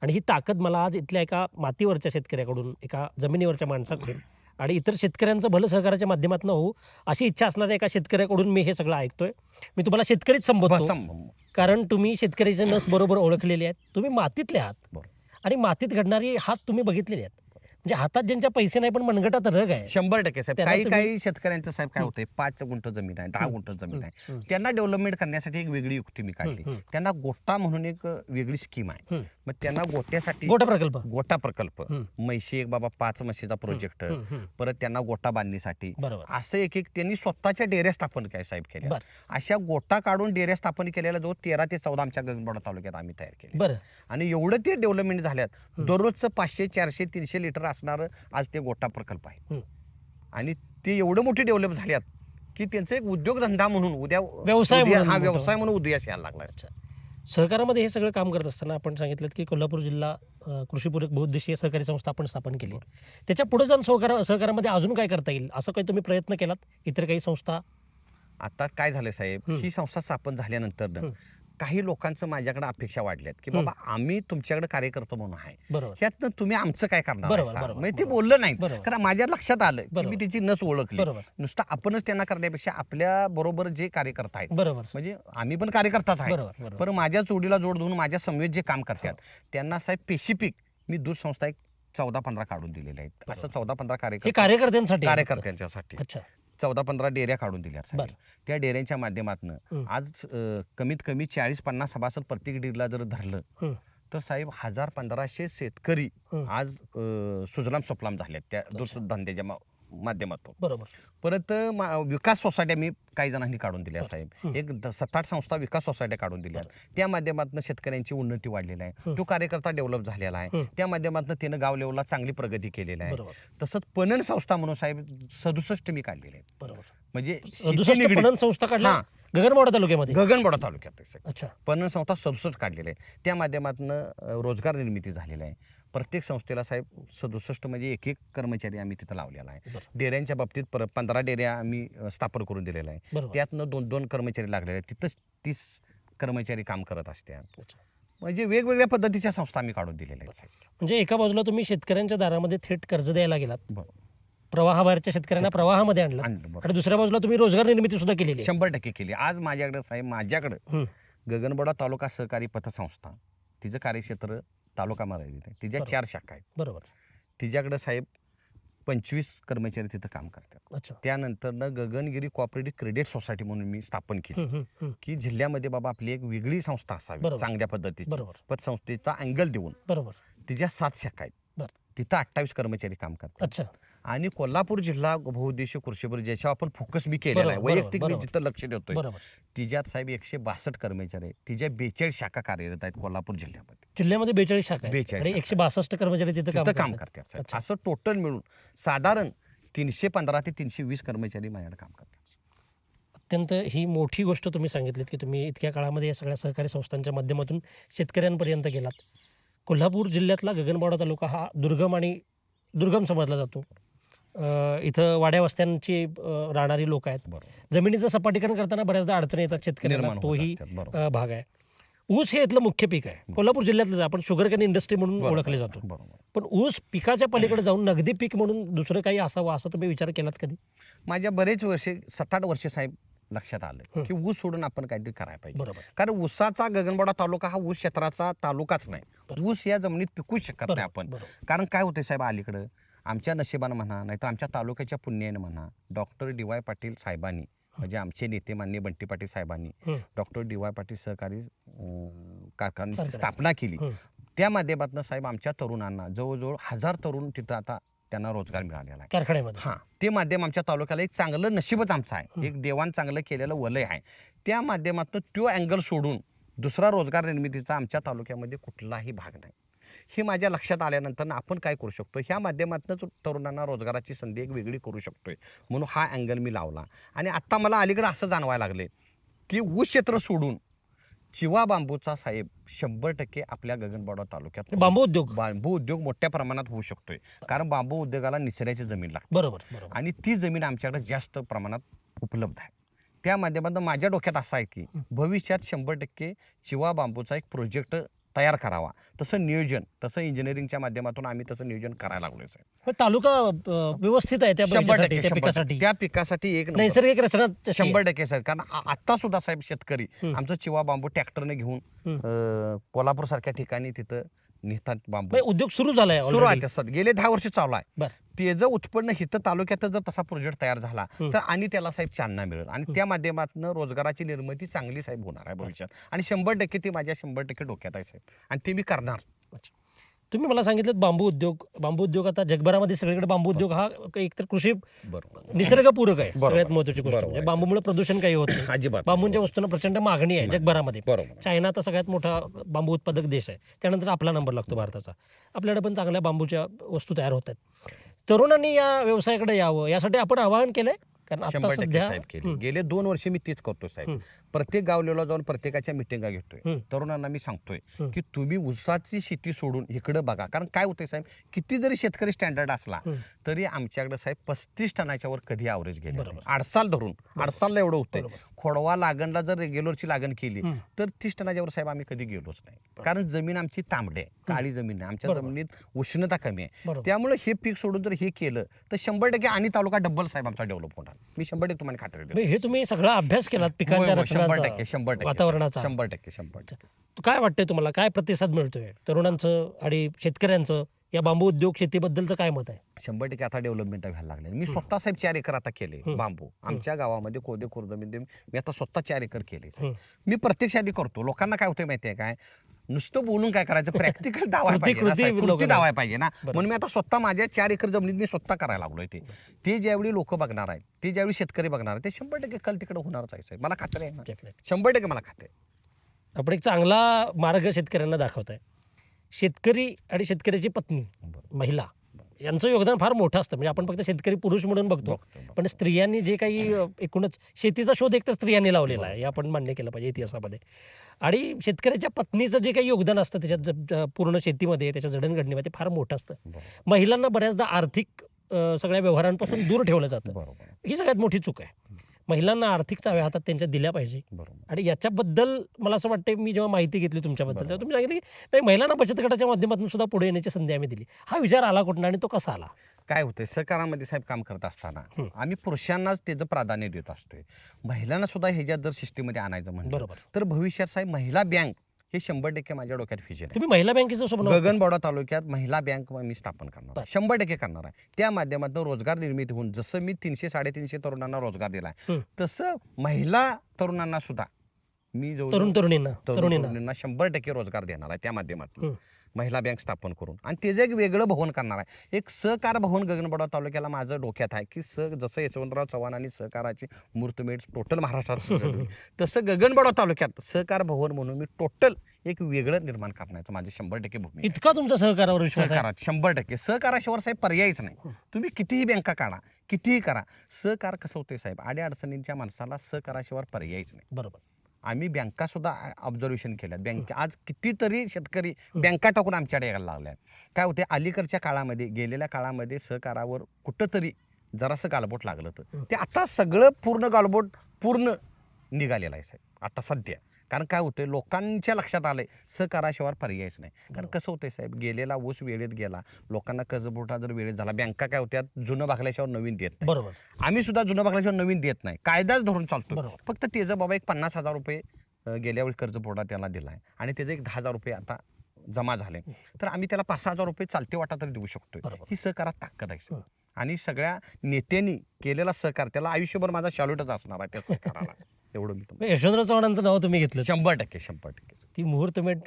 आणि ही ताकद मला आज इथल्या एका मातीवरच्या शेतकऱ्याकडून, एका जमिनीवरच्या माणसाकडून आणि इतर शेतकऱ्यांचं भलं सहकाराच्या माध्यमातून होऊ अशी इच्छा असणाऱ्या एका शेतकऱ्याकडून मी हे सगळं ऐकतोय. मी तुम्हाला शेतकरीच संबोधतो कारण तुम्ही शेतकऱ्याचे नस बरोबर ओळखलेले आहेत. तुम्ही मातीतले आहात बरोबर. आणि मातीत घडणारी हात तुम्ही बघितलेले आहेत. म्हणजे हातात ज्यांच्या पैसे नाही पण मनगटात रग आहे. 100% साहेब. त्याला काही तुम्ही- काही शेतकऱ्यांचं साहेब काय हं. होतंय 5 गुंठ जमीन आहे, 10 हं. गुंठ जमीन आहे. हं, त्यांना डेव्हलपमेंट करण्यासाठी एक वेगळी युक्ती मी काढली. हं, हं. त्यांना गोटा म्हणून एक वेगळी स्कीम आहे. हं. मग त्यांना गोट्यासाठी गोटा प्रकल्प. गोटा प्रकल्प, हं. म्हैशी एक बाबा 5 म्हशीचा प्रोजेक्ट, हं, हं. परत त्यांना गोटा बांधणीसाठी बरोबर. असं एक एक त्यांनी स्वतःच्या डेऱ्या स्थापन काय साहेब केल्या. बरं. अशा गोटा काढून डेऱ्या स्थापन केलेल्या जो 13 ते 14 आमच्या गगनबावडा तालुक्यात आम्ही तयार केले बरं. आणि एवढं ते डेव्हलपमेंट झाल्यात. हं. दररोजचं 500, 400, 300 लिटर असणारं आज ते गोटा प्रकल्प आहे. हं. आणि ते एवढं मोठे डेव्हलप झाल्यात की त्यांचा एक उद्योगधंदा म्हणून व्यवसाय उद्या म्हणून हा मोठा. व्यवसाय म्हणून उदयास यायला लागला. अच्छा. सहकारामध्ये हे सगळं काम करत असताना आपण सांगितलं की कोल्हापूर जिल्हा कृषीपूरक बहुउद्देशीय सहकारी संस्था आपण स्थापन केली. त्याच्या पुढे जाऊन सहकारामध्ये अजून काय करता येईल असं काही तुम्ही प्रयत्न केलात? इतर काही संस्था? आता काय झालं साहेब, हं. ही संस्था स्थापन झाल्यानंतर हं. काही लोकांचं माझ्याकडे अपेक्षा वाढल्यात की हं. बाबा आम्ही तुमच्याकडे कार्यकर्तो म्हणून आहे, बरोबर ह्यातनं तुम्ही आमचं काय करणार बरोबर, आहे सा? बरोबर, म्हणजे ते बरोबर. बोललं नाही. बरोबर कारण माझ्या लक्षात आलं की बरोबर. मी त्याची नस ओळखली. बरोबर नुसतं आपणच त्यांना करण्यापेक्षा आपल्या बरोबर जे कार्यकर्ता आहेत, बरोबर म्हणजे आम्ही पण कार्यकर्ताच आहे, बरोबर बरोबर. पण माझ्या जोडीला जोड देऊन माझ्या समवेत जे काम करतात त्यांना साहेब स्पेसिफिक मी दूध संस्था एक 14-15 काढून दिलेल्या आहेत. असं बरोबर. 14-15 हे कार्यकर्त्यांसाठी आहे. कार्यकर्त्यांच्यासाठी अच्छा. 14-15 डेऱ्या काढून दिल्या साहेब. बरं. त्या डेऱ्यांच्या माध्यमातून हं. आज कमीत कमी 40-50 सभासद प्रत्येक डेअरीला जर धरलं हं. तर साहेब 1000-1500 शेतकरी हं. आज सुजलाम सुफलाम झालेत त्या अच्छा. दूध धंद्याच्या माध्यमातून. बरोबर. परत विकास सोसायट्या मी काही जणांनी काढून दिल्या बरं. साहेब. हं. एक 7-8 संस्था विकास सोसायट्या काढून दिल्या. त्या माध्यमातून शेतकऱ्यांची उन्नती वाढलेली आहे. हं. तो कार्यकर्ता डेव्हलप झालेला आहे. हं. त्या माध्यमातून त्यानं गाव लेवलला चांगली प्रगती केलेली आहे. बरोबर तसंच पणन संस्था म्हणून साहेब 67 मी काढलेले आहेत. बरोबर. म्हणजे 67 शेती निगडीत. पणन संस्था काढल्या. हा गगनबावडा तालुक्यामध्ये गगनबावडा तालुक्यात आहे साहेब. अच्छा. पणन संस्था 67 काढलेलं आहे. त्या माध्यमातून रोजगार निर्मिती झालेली आहे. प्रत्येक संस्थेला साहेब 67 म्हणजे एक कर्मचारी आम्ही तिथं लावलेला आहे. बरं. डेऱ्यांच्या बाबतीत 15 डेऱ्या आम्ही स्थापन करून दिलेल्या आहे. बरोबर. त्यातनं 2-2 कर्मचारी लागलेले आहेत. तिथंच 30 कर्मचारी काम करत असतात. अच्छा. म्हणजे वेगवेगळ्या पद्धतीच्या संस्था आम्ही काढून दिलेल्या आहेत साहेब. म्हणजे एका बाजूला तुम्ही शेतकऱ्यांच्या दारामध्ये थेट कर्ज द्यायला गेलात, बरोबर. प्रवाहाबाहेरच्या शेतकऱ्यांना प्रवाहामध्ये आणलं, आणलं, बरोबर. आणि दुसऱ्या बाजूला तुम्ही रोजगार निर्मिती सुद्धा केलेली आहे. 100% केली. आज माझ्याकडे साहेब हं. गगनबावडा तालुका सहकारी पतसंस्था, तिचं कार्यक्षेत्र तालुका मर्यादित आहे. तिच्या बरोबर. 4 शाखा आहेत. बरोबर. तिच्याकडे साहेब 25 कर्मचारी तिथं काम करतात. अच्छा. त्यानंतर गगनगिरी कोऑपरेटिव्ह क्रेडिट सोसायटी म्हणून मी स्थापन केली, हं, हं, हं. की जिल्ह्यामध्ये बाबा आपली एक वेगळी संस्था असावी बरोबर. चांगल्या पद्धतीची. बरोबर. पतसंस्थेचा अँगल देऊन बरोबर. तिच्या 7 शाखा आहेत. बरं. तिथं 28 कर्मचारी काम करतात. अच्छा. आणि कोल्हापूर जिल्हा बहुउद्देशीय कृषी परिषद ज्याच्यावर आपण फोकस मी केलेला आहे, बरोबर, वैयक्तिक मी बरोबर. जिथं लक्ष देतोय, बरोबर. तिच्यात साहेब 162 कर्मचारी आहेत. तिच्या 42 शाखा कार्यरत आहेत कोल्हापूर जिल्ह्यामध्ये. जिल्ह्यामध्ये 42 शाखा आहेत 42 आणि शाखा. 162 कर्मचारी तिथं तिथं काम करतात. करतात साहेब. अच्छा. असं टोटल मिळून साधारण 315 ते 320 कर्मचारी माझ्याकडे काम करतात. अत्यंत ही मोठी गोष्ट तुम्ही सांगितलीत की तुम्ही इतक्या काळामध्ये या सगळ्या सहकारी संस्थांच्या माध्यमातून शेतकऱ्यांपर्यंत गेलात. कोल्हापूर जिल्ह्यातला गगनबावडा तालुका हा दुर्गम समजला जातो. इथं वाड्या वस्त्यांची राहणारी लोक आहेत. बरोबर. जमिनीचं सपाटीकरण करताना बऱ्याचदा अडचणी येतात शेतकऱ्यांना, निर्माण होत तोही असतात. बरोबर. भाग आहे. ऊस हे इथलं मुख्य पीक आहे. कोल्हापूर जिल्ह्यातलं आपण शुगर कॅन इंडस्ट्री म्हणून बरोबर. ओळखले जातो. बरोबर. पण ऊस पिकाच्या पलीकडे जाऊन नगदी पीक म्हणून दुसरं काही असावं असं तुम्ही विचार केलात कधी? माझ्या बरेच वर्षे 7-8 वर्षे साहेब लक्षात आलं हं. की ऊस सोडून आपण काहीतरी करायला पाहिजे. बरोबर. कारण ऊसाचा गगनबावडा तालुका हा ऊस क्षेत्राचा तालुकाच नाही. बरोबर. ऊस या जमिनीत पिकूच शकत नाही आपण. बरोबर. कारण काय होते साहेब, अलीकडं आमच्या नशिबानं म्हणा, नाहीतर आमच्या तालुक्याच्या पुण्यानं म्हणा, डॉक्टर डी.वाय. पाटील साहेबांनी, म्हणजे आमचे नेते माननीय बंटी पाटील साहेबांनी हं. Doctor DY. पाटील सहकारी कारखान्याची कारखाना. स्थापना केली. हं. त्या माध्यमातून साहेब आमच्या तरुणांना जवळजवळ 1000 तरुण तिथं आता त्यांना रोजगार मिळालेला आहे. कारखान्यामध्ये. हां, ते माध्यम आमच्या तालुक्याला एक चांगलं नशीबच आमचं हं. आहे. एक देवान चांगलं केलेलं वलय आहे. त्या माध्यमातून तो अँगल सोडून दुसरा रोजगार निर्मितीचा आमच्या तालुक्यामध्ये कुठलाही भाग नाही. हे माझ्या लक्षात आल्यानंतर आपण काय करू शकतो, ह्या माध्यमातूनच तरुणांना रोजगाराची संधी एक वेगळी करू शकतोय, म्हणून हा अँगल मी लावला. आणि आत्ता मला अलीकडे असं जाणवायला लागले की ऊस क्षेत्र सोडून चिवा बांबूचा साहेब 100% आपल्या गगनबावडा तालुक्यात बांबू उद्योग मोठ्या प्रमाणात होऊ शकतोय. कारण बांबू उद्योगाला निचऱ्याची जमीन लागते बरोबर. आणि ती जमीन आमच्याकडे जास्त प्रमाणात उपलब्ध आहे. त्या माध्यमातून माझ्या डोक्यात असं आहे की भविष्यात 100% चिवा बांबूचा एक प्रोजेक्ट तयार करावा. तसं इंजिनिअरिंगच्या माध्यमातून आम्ही तसं नियोजन करायला लागलोय साहेब. तालुका व्यवस्थित आहे त्या 100% त्या पिकासाठी. त्या पिकासाठी एक नंबर. नैसर्गिक रचना तशी आहे. 100% सर. कारण आता सुद्धा साहेब शेतकरी हं. आमचं चिवा बांबू ट्रॅक्टरने घेऊन कोल्हापूर सारख्या ठिकाणी तिथं नेतात बांबू. म्हणजे उद्योग सुरू झालाय सुरू already. आहे. गेले 10 वर्ष चालू आहे. बरं. त्याचं उत्पन्न हिथं तालुक्यात जर तसा प्रोजेक्ट तयार झाला हं. तर आणि त्याला साहेब चालना मिळेल आणि हं. त्या माध्यमातून रोजगाराची निर्मिती चांगली साहेब होणार आहे भविष्यात. आणि 100% ती माझ्या 100% डोक्यात आहे साहेब, आणि ते मी करणार. तुम्ही मला सांगितलं बांबू उद्योग आता जगभरामध्ये सगळीकडे बांबू उद्योग हा एकतर कृषी बरोबर. निसर्गपूरक आहे. बरोबर. सगळ्यात महत्वाची गोष्ट बरोबर म्हणजे आहे. बांबूमुळे प्रदूषण काही होत नाही. अजिबात बांबूंच्या वस्तूंना प्रचंड मागणी आहे जगभरामध्ये. बरोबर. चायना तर सगळ्यात मोठा बांबू उत्पादक देश आहे. त्यानंतर आपला नंबर लागतो भारताचा. आपल्याकडे पण चांगल्या बांबूच्या वस्तू तयार होत आहेत. तरुणांनी या व्यवसायाकडे यावं यासाठी आपण आवाहन केलंय. कारण आता 100% सध्या साहेब केले. गेले 2 वर्ष मी तेच करतो साहेब. हं. प्रत्येक गावलेला जाऊन प्रत्येकाच्या मिटिंगा घेतोय. हं. तरुणांना मी सांगतोय हं. की तुम्ही ऊसाची शेती सोडून इकडे बघा. कारण काय होतंय साहेब, किती जरी शेतकरी स्टँडर्ड असला हं. तरी आमच्याकडे साहेब 35 टनाच्या वर कधी ॲव्हरेज गेले. बरोबर. आडसाल धरून आडसालला एवढं होतंय. बरोबर. खोडवा लागणला जर रेग्युलरची लागण केली हं. तर 30 टनाच्या वर साहेब आम्ही कधी गेलोच नाही. कारण जमीन आमची तांबडी आहे, काळी जमीन आहे. आमच्या बरोबर. जमिनीत उष्णता कमी आहे. बरोबर. त्यामुळे हे पीक सोडून जर हे केलं तर 100% आणि तालुका डबल साहेब आमचा डेव्हलप होणार. मी 100% तुम्हाला खात्री देतो. म्हणजे हे तुम्ही सगळा अभ्यास केलात पिकांच्या रचनाचा, 100% वातावरणाचा. 100%. काय वाटतंय तुम्हाला, काय प्रतिसाद मिळतोय तरुणांचं आणि शेतकऱ्यांचं या बांबू उद्योग शेतीबद्दलचं काय मत आहे? 100% आता डेव्हलपमेंट व्हायला लागले. मी स्वतः साहेब 4 एकर आता केले हं. बांबू आमच्या गावामध्ये कोदे खुर्दमध्ये. मी आता स्वतः 4 एकर केले. हं. मी प्रत्यक्षात करतो. लोकांना काय होतं माहितीये काय, नुसतं बोलून काय करायचं, प्रॅक्टिकल दावायला कृती- पाहिजे ना कृती साहेब, कृती लोकांना- दावायला पाहिजे ना. बरोबर. म्हणून मी आता स्वतः माझ्या 4 एकर जमिनीत मी स्वतः करायला लागलोय. ते ज्यावेळी लोक बघणार आहेत, ते ज्यावेळी शेतकरी बघणार आहेत, ते 100% कल तिकडे होणारच आहे साहेब. मला खात्री आहे ना, Definitely. 100% मला खात्री आहे. आपण एक चांगला मार्ग शेतकऱ्यांना दाखवताय. शेतकरी आणि शेतकऱ्याची पत्नी, महिला यांचं योगदान फार मोठं असतं. म्हणजे आपण फक्त शेतकरी पुरुष म्हणून बघतो, पण स्त्रियांनी जे काही एकूणच शेतीचा शोध एक तर स्त्रियांनी लावलेला आहे, हे आपण मान्य केलं पाहिजे इतिहासामध्ये. आणि शेतकऱ्याच्या पत्नीचं जे काही योगदान असतं त्याच्यात पूर्ण शेतीमध्ये, त्याच्या जडणघडणीमध्ये फार मोठं असतं. महिलांना बऱ्याचदा आर्थिक सगळ्या व्यवहारांपासून दूर ठेवलं जातं. ही सगळ्यात मोठी चूक आहे. महिलांना आर्थिक चाव्या हातात त्यांच्या दिल्या पाहिजे. आणि याच्याबद्दल मला असं वाटतं, मी जेव्हा माहिती घेतली तुमच्याबद्दल तेव्हा तुम्ही सांगितलं की नाही, महिलांना बचत गटाच्या माध्यमातून सुद्धा पुढे येण्याची संधी आम्ही दिली. हा विचार आला कुठून आणि तो कसा आला? काय होतंय, सहकारामध्ये साहेब काम करत असताना आम्ही पुरुषांनाच त्याचं प्राधान्य देत असतोय. महिलांना सुद्धा ह्याच्यात जर सिस्टीममध्ये आणायचं म्हणलं बरोबर. तर भविष्यात साहेब महिला बँक हे 100% माझ्या डोक्यात विजन आहे. तुम्ही महिला बँकेचं स्वप्न बघताय? गगनबावडा तालुक्यात महिला बँक मी स्थापन करणार आहे. 100% करणार आहे. त्या माध्यमातून रोजगार निर्मिती होऊन जसं मी 300-350 तरुणांना रोजगार दिलाय तसं महिला तरुणांना सुद्धा मी तरुणींना 100% रोजगार देणार आहे त्या माध्यमातून महिला बँक स्थापन करून. आणि त्याचं एक वेगळं भवन करणार आहे. एक सहकार भवन गगनबावडा तालुक्याला माझं डोक्यात आहे की जसं यशवंतराव चव्हाणांनी सहकाराची मूर्तमेढ टोटल महाराष्ट्रात सजवली, तसं गगनबावडा तालुक्यात सहकार भवन म्हणून मी टोटल एक वेगळं निर्माण करण्याचं माझं 100% भूमिका. इतका तुमचा सहकारावर विश्वास आहे? सहकारात 100%. सहकाराशिवाय साहेब पर्यायच नाही. तुम्ही कितीही बँका काढा, कितीही करा, सहकार कसं होतंय साहेब, अडचणींच्या माणसाला सहकाराशिवाय पर्यायच नाही. बरोबर. आम्ही बँका सुद्धा ऑब्झर्वेशन केल्यात. बँक आज कितीतरी शेतकरी बँका टाकून आमच्याकडे यायला लागल्या. काय होते, अलीकडच्या काळामध्ये गेलेल्या काळामध्ये सहकारावर कुठंतरी जरासं गालबोट लागलं तर ते आता सगळं पूर्ण निघालेलं आहे साहेब आता सध्या. कारण काय होतंय, लोकांच्या लक्षात आलंय सहकाराशिवाय पर्यायच नाही. कारण कसं होतंय साहेब, गेलेला ऊस वेळेत गेला, लोकांना कर्जपुरवठा जर वेळेत झाला, बँका काय होत्या जुनं भागल्याशिवाय नवीन देत नाही. बरोबर. आम्ही सुद्धा जुनं भागल्याशिवाय नवीन देत नाही, कायदाच धरून चालतो. बरोबर. फक्त त्याचं बाबा एक 50,000 रुपये गेल्या वेळी कर्जपुरवठा त्याला दिलाय आणि त्याचे एक 10,000 रुपये आता जमा झाले, तर आम्ही त्याला 5,000 रुपये चालते वाटा तरी देऊ शकतोय. बरोबर. ही सहकारात ताकद आहे. आणि सगळ्या नेत्यांनी केलेला सहकार त्याला आयुष्यभर माझा शॅल्यूटच असणार आहे त्या सहकाराला. एवढं मी यशवंतराव चव्हाणांचं नाव तुम्ही घेतलं. 100%. ती मुहूर्तमेढ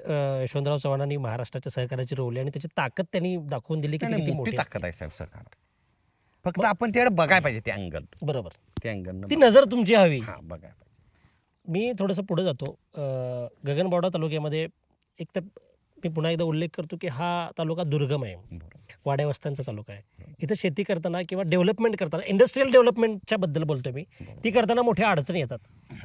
यशवंतराव चव्हाणांनी महाराष्ट्राच्या सहकाराची रोवली आणि त्याची ताकद त्यांनी दाखवून दिली की किती मोठी ताकद आहे साहेब सहकार. फक्त आपण त्याकडे बघायला पाहिजे ते अँगल. बरोबर. त्या अँगल ती नजर तुमची हवी. हा बघायला पाहिजे. मी थोडंसं पुढे जातो. गगनबावडा तालुक्यामध्ये एक तर मी पुन्हा एकदा उल्लेख करतो की हा तालुका दुर्गम आहे, वाड्या वस्त्यांचा तालुका आहे. इथं शेती करताना किंवा डेव्हलपमेंट करताना, इंडस्ट्रियल डेव्हलपमेंटच्या बद्दल बोलतोय मी, ती करताना मोठ्या अडचणी येतात.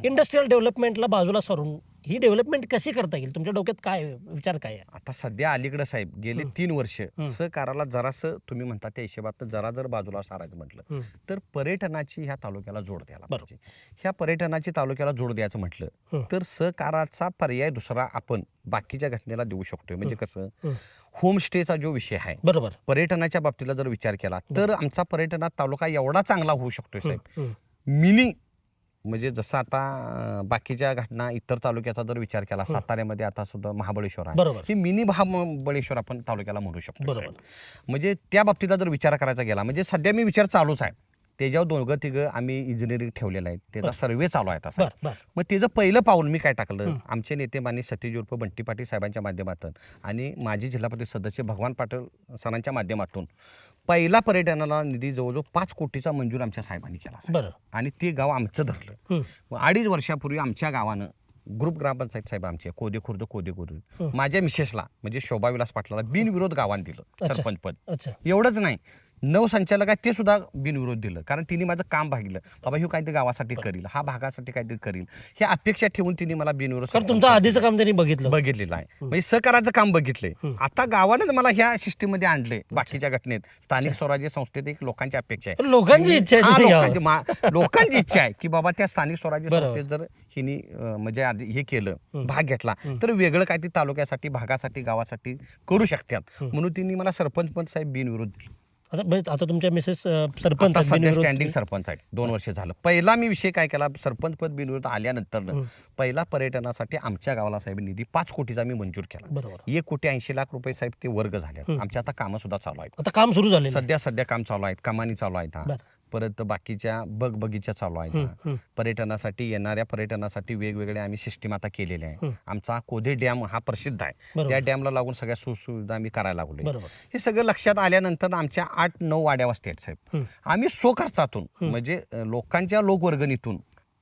इंडस्ट्रियल डेव्हलपमेंटला बाजूला सरून ही डेव्हलपमेंट कशी करता येईल, तुमच्या डोक्यात काय विचार काय आहे? आता सध्या अलीकडे साहेब गेले 3 वर्ष सहकाराला जरासं तुम्ही म्हणता त्या हिशोबात जर बाजूला सारायचं म्हटलं तर पर्यटनाची ह्या तालुक्याला जोड द्यायला पाहिजे. ह्या पर्यटनाची तालुक्याला जोड द्यायचं म्हटलं तर सहकाराचा पर्याय दुसरा आपण बाकीच्या घटनेला देऊ शकतोय. म्हणजे कसं, होमस्टेचा जो विषय आहे, बरोबर, पर्यटनाच्या बाबतीला जर विचार केला तर आमचा पर्यटनात तालुका एवढा चांगला होऊ शकतोय साहेब. मिनी म्हणजे जसं आता बाकीच्या घटना इतर तालुक्याचा जर विचार केला, साताऱ्यामध्ये आता सुद्धा महाबळेश्वर आहे, हे मिनी महाबळेश्वर आपण तालुक्याला म्हणू शकतो. बरोबर. म्हणजे त्या बाबतीला जर विचार करायचा गेला, म्हणजे सध्या मी विचार चालूच आहे, त्याच्यावर 2-3 आम्ही इंजिनिअरिंग ठेवलेलं आहे, त्याचा सर्वे चालू आहे तसा. मग त्याचं पहिलं पाऊल मी काय टाकलं, आमचे नेते माननीय सतीश उर्फ बंटी पाटील साहेबांच्या माध्यमातून आणि माजी जिल्हा सदस्य भगवान पाटील सरांच्या माध्यमातून पहिला पर्यटनाला निधी जवळजवळ 5 कोटीचा मंजूर आमच्या साहेबांनी केला. आणि ते गाव आमचं धरलं. 2.5 वर्षापूर्वी आमच्या गावानं ग्रुप ग्रामपंचायत साहेब आमचे कोदे खुर्द माझ्या मिसेसला म्हणजे शोभा विलास पाटलाला बिनविरोध गावात दिलं सरपंच पद. एवढंच नाही, 9 संचालक आहेत ते सुद्धा बिनविरोध दिलं, कारण तिने माझं काम भागलं, बाबा हे काहीतरी गावासाठी करील, हा भागासाठी काहीतरी करील, हे अपेक्षा ठेवून तिने मला बिनविरोध. तुमचं आधीचं काम त्यांनी बघितलेलं आहे, म्हणजे सहकाराचं काम बघितलंय. आता गावानंच मला ह्या सिस्टीम मध्ये आणलंय. बाकीच्या घटनेत स्थानिक स्वराज्य संस्थेत एक लोकांची अपेक्षा आहे, लोकांची इच्छा आहे की बाबा त्या स्थानिक स्वराज्य संस्थेत जर हिनी म्हणजे हे केलं, भाग घेतला तर वेगळं काहीतरी तालुक्यासाठी, भागासाठी, गावासाठी करू शकतात. म्हणून तिने मला सरपंच पद साहेब बिनविरोध दिलं. आता तुमच्या मिसेस सरपंच स्टँडिंग सरपंच आहेत, 2 वर्ष झालं. पहिला मी विषय काय केला, सरपंच पद बिनविरोध आल्यानंतर पहिला पर्यटनासाठी आमच्या गावाला साहेब निधी 5 कोटीचा मी मंजूर केला. 1,80,00,000 रुपये साहेब ते वर्ग झाले. आमचे आता कामं सुद्धा चालू आहेत. आता काम सुरू झाले, सध्या काम चालू आहेत, कमानी चालू आहेत. परत बाकीच्या बगीचा चालू आहेत. पर्यटनासाठी येणाऱ्या पर्यटनासाठी वेगवेगळे आम्ही सिस्टीम आता केलेले आहे. आमचा कोदे डॅम हा प्रसिद्ध आहे, त्या डॅमला लागून सगळ्या सुविधा आम्ही करायला लागलो. हे सगळं लक्षात आल्यानंतर आमच्या 8-9 वाड्या वस्ती आहेत साहेब. आम्ही खर्चातून म्हणजे लोकांच्या लोकवर्गणीतून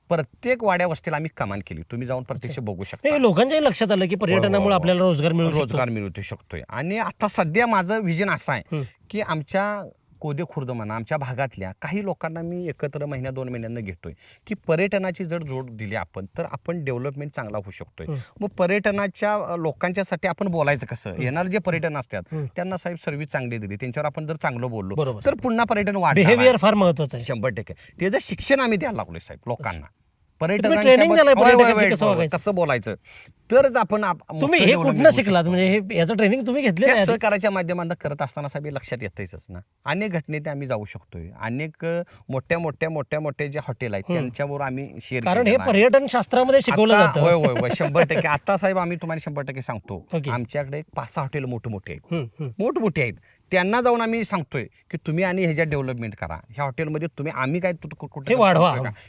प्रत्येक वाड्या वस्तीला आम्ही कमान केली. तुम्ही जाऊन प्रत्यक्ष बघू शकता. हे लोकांच्याही लक्षात आलं की पर्यटनामुळे आपल्याला रोजगार मिळू शकतो. रोजगार मिळू शकतोय. आणि आता सध्या माझं विजन असं आहे की आमच्या कोदे खुर्द म्हणा आमच्या भागातल्या काही लोकांना मी एकत्र महिन्या 2 महिन्यांना घेतोय की पर्यटनाची जर जोड दिली आपण तर आपण डेव्हलपमेंट चांगला होऊ शकतोय. मग पर्यटनाच्या लोकांच्यासाठी आपण बोलायचं कसं, येणारे जे पर्यटन असतात त्यांना साहेब सर्व्हिस चांगली दिली, त्यांच्यावर आपण जर चांगलं बोललो तर पुन्हा पर्यटन वाढणार. बिहेवियर फार महत्वाचं आहे. 100%. त्याचं शिक्षण आम्ही द्यायला लागलोय साहेब लोकांना. कसं बोलायचं तरच आपण तुम्ही हे कुठनं शिकलात, म्हणजे हे याचं ट्रेनिंग तुम्ही घेतलं? सहकाराच्या माध्यमातून करत असताना साहेब हे लक्षात येतच ना. अनेक घटनेत आम्ही जाऊ शकतोय. अनेक मोठ्या जे हॉटेल आहेत त्यांच्यावर आम्ही शेअर, कारण हे पर्यटन शास्त्रामध्ये शिकवलं जातं. होय 100%. आता साहेब आम्ही तुम्हाला 100% सांगतो, आमच्याकडे 5-6 हॉटेल मोठमोठे आहेत. त्यांना जाऊन आम्ही सांगतोय की तुम्ही आणि ह्याच्यात डेव्हलपमेंट करा. ह्या हॉटेलमध्ये तुम्ही आम्ही काय कुठे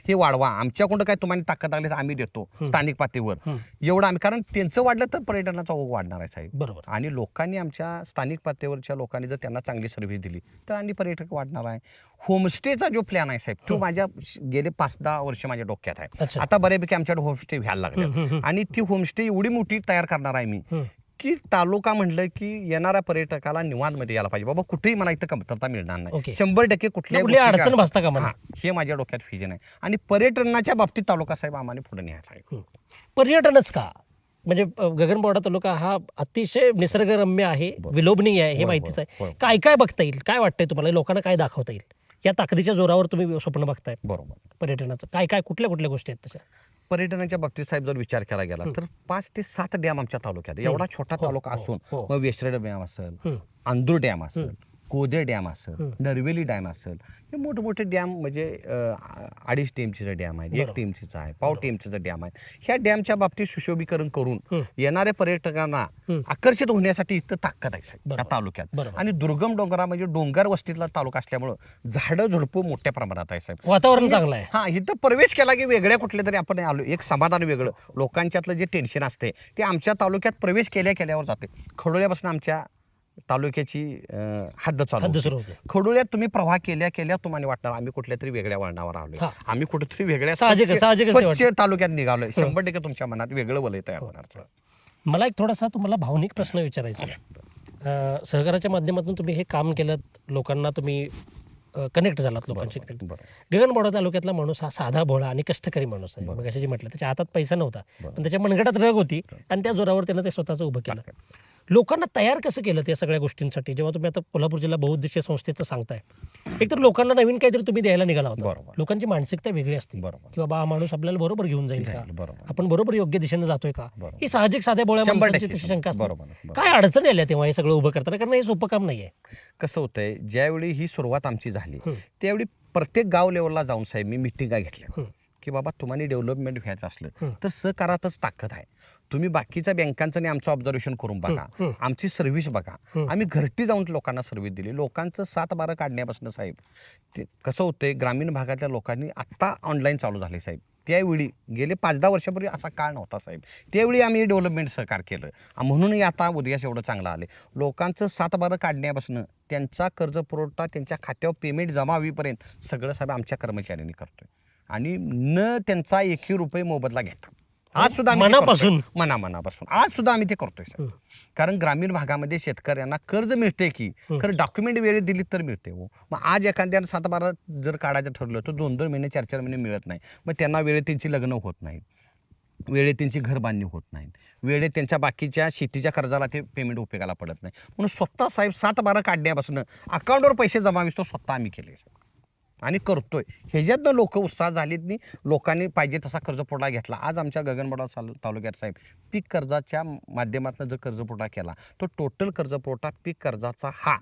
हे वाढवा, आमच्याकडून काय तुम्हाला ताकद लागली तर आम्ही देतो स्थानिक पातळीवर. एवढं आम्ही, कारण त्यांचं वाढलं तर पर्यटनाचा ओघ वाढणार आहे साहेब. बरोबर. आणि लोकांनी आमच्या स्थानिक पातळीवरच्या लोकांनी जर त्यांना चांगली सर्व्हिस दिली तर आणि पर्यटक वाढणार आहे. होमस्टेचा जो प्लॅन आहे साहेब तो माझ्या गेले 5-10 वर्ष माझ्या डोक्यात आहे. आता बऱ्यापैकी आमच्याकडे होमस्टे व्हायला लागले आणि ती होमस्टे एवढी मोठी तयार करणार आहे मी की तालुका म्हटलं की येणाऱ्या पर्यटकाला निवांतमध्ये यायला पाहिजे. बाबा कुठेही मला इथं कमतरता मिळणार नाही. 100% कुठल्या अडचण भासता का मला, हे माझ्या डोक्यात विजन आहे. आणि पर्यटनाच्या बाबतीत तालुका साहेब आम्हाला पुढे न्यायचा आहे. पर्यटनच का, म्हणजे गगनबावडा तालुका हा अतिशय निसर्गरम्य आहे, विलोभनीय आहे, हे माहितीच आहे. काय काय बघता येईल, काय वाटतंय तुम्हाला, लोकांना काय दाखवता येईल या ताकदीच्या जोरावर तुम्ही स्वप्न बघताय? बरोबर. पर्यटनाचं काय काय कुठल्या गोष्टी आहेत तशा? पर्यटनाच्या बाबतीत साहेब जर विचार केला गेला तर 5 ते 7 डॅम आमच्या तालुक्यात. एवढा छोटा तालुका असून मग वेस्टर्ड डॅम असेल, अंदूर डॅम असेल, कोदे डॅम असेल, नरवेली डॅम असेल, हे मोठे डॅम म्हणजे 2.5 टीएमसीचा डॅम आहे, 1 टीएमसीचा आहे, 1.5 टीएमसीचा डॅम आहे. ह्या डॅमच्या बाबतीत सुशोभीकरण करून येणाऱ्या पर्यटकांना आकर्षित होण्यासाठी इथं ताकद आहे या तालुक्यात. आणि दुर्गम डोंगरा म्हणजे डोंगर वस्तीतला तालुका असल्यामुळं झाडं झुडपं मोठ्या प्रमाणात आहे साहेब. वातावरण चांगलं आहे. हा, इथं प्रवेश केला की वेगळ्या कुठल्या तरी आपण आलो, एक समाधान वेगळं, लोकांच्यातलं जे टेन्शन असते ते आमच्या तालुक्यात प्रवेश केल्यावर जाते. खडोळ्यापासून आमच्या तालुक्याची हद्द चालू होते. खडोळ्यात तुम्ही प्रवाह केल्या तुम्हाला वाटणार आम्ही कुठल्या तरी वेगळ्या वळणावर आलोय, आम्ही कुठेतरी वेगळ्या स्वच्छ तालुक्यात निघालोय. 100% तुमच्या मनात वेगळं वलय तयार होणार. मला एक थोडासा तुम्हाला भावनिक प्रश्न विचारायचा आहे. सहकाराच्या माध्यमातून तुम्ही हे काम केलं, लोकांना तुम्ही कनेक्ट झालात लोकांशी. गगनबावडा तालुक्यातला माणूस हा साधा भोळा आणि कष्टकरी माणूस आहे. मग जे म्हटलं त्याच्या हातात पैसा नव्हता पण त्याच्या मनगटात रग होती आणि त्या जोरावर त्यानं ते स्वतःचं उभं केलं. लोकांना तयार कसं केलं त्या सगळ्या गोष्टींसाठी? जेव्हा तुम्ही आता कोल्हापूर जिल्हा बहुउद्देशीय संस्थेचं सांगताय, एकतर लोकांना नवीन काहीतरी तुम्ही द्यायला निघाला होता. लोकांची मानसिकता वेगळी असते की बाबा हा माणूस आपल्याला बरोबर घेऊन जाईल का, आपण बरोबर योग्य दिशेने जातोय का, ही साहजिक साध्या बोळ्या माणसांची तशी शंका असते. काय अडचणी आल्या तेव्हा हे सगळं उभं करताना? कारण हे सोपं काम नाहीये. कसं होतंय, ज्यावेळी ही सुरुवात आमची झाली त्यावेळी प्रत्येक गाव लेवलला जाऊन साहेब मी मिटिंगा घेतल्या की बाबा तुम्हाला डेव्हलपमेंट व्हायचं असलं तर सहकारातच ताकद आहे. तुम्ही बाकीच्या बँकांचं आणि आमचं ऑब्झर्वेशन करून बघा, आमची सर्व्हिस बघा. आम्ही घरटी जाऊन लोकांना सर्व्हिस दिली. लोकांचं 7-12 काढण्यापासून साहेब ते कसं होतंय, ग्रामीण भागातल्या लोकांनी आत्ता ऑनलाईन चालू झाले साहेब. त्यावेळी गेले 5-10 वर्षापूर्वी असा काळ नव्हता साहेब. त्यावेळी आम्ही डेव्हलपमेंट सहकार केलं म्हणूनही आता उदयास एवढं चांगलं आले. लोकांचं 7-12 काढण्यापासून त्यांचा कर्ज पुरवठा त्यांच्या खात्यावर पेमेंट जमा होईपर्यंत सगळं साहेब आमच्या कर्मचाऱ्यांनी करतोय आणि न त्यांचा 1 रुपये मोबदला घेता. आज सुद्धा मनापासून आज सुद्धा आम्ही ते करतोय साहेब. कारण ग्रामीण भागामध्ये शेतकऱ्यांना कर्ज मिळते की खरं डॉक्युमेंट वेळेत दिली तर मिळते. मग आज एखाद्यानं 7-12 जर काढायचं ठरलं तर 2-2 महिने 4-4 महिने मिळत नाही. मग त्यांना वेळेत त्यांची लग्न होत नाहीत, वेळेत त्यांची घर बांधणी होत नाहीत, वेळेत त्यांच्या बाकीच्या शेतीच्या कर्जाला ते पेमेंट उपयोगाला पडत नाही. म्हणून स्वतः साहेब 7-12 काढण्यापासून अकाउंटवर पैसे जमा तो स्वतः आम्ही केले आणि करतोय. ह्याच्यातनं लोक उत्साह झालीत नाही. लोकांनी पाहिजे तसा कर्जपुरवठा घेतला. आज आमच्या गगनबावडा तालुक्यात साहेब पीक कर्जाच्या माध्यमातून जर कर्जपुरवठा केला तो टोटल कर्जपुरवठा पीक कर्जाचा हा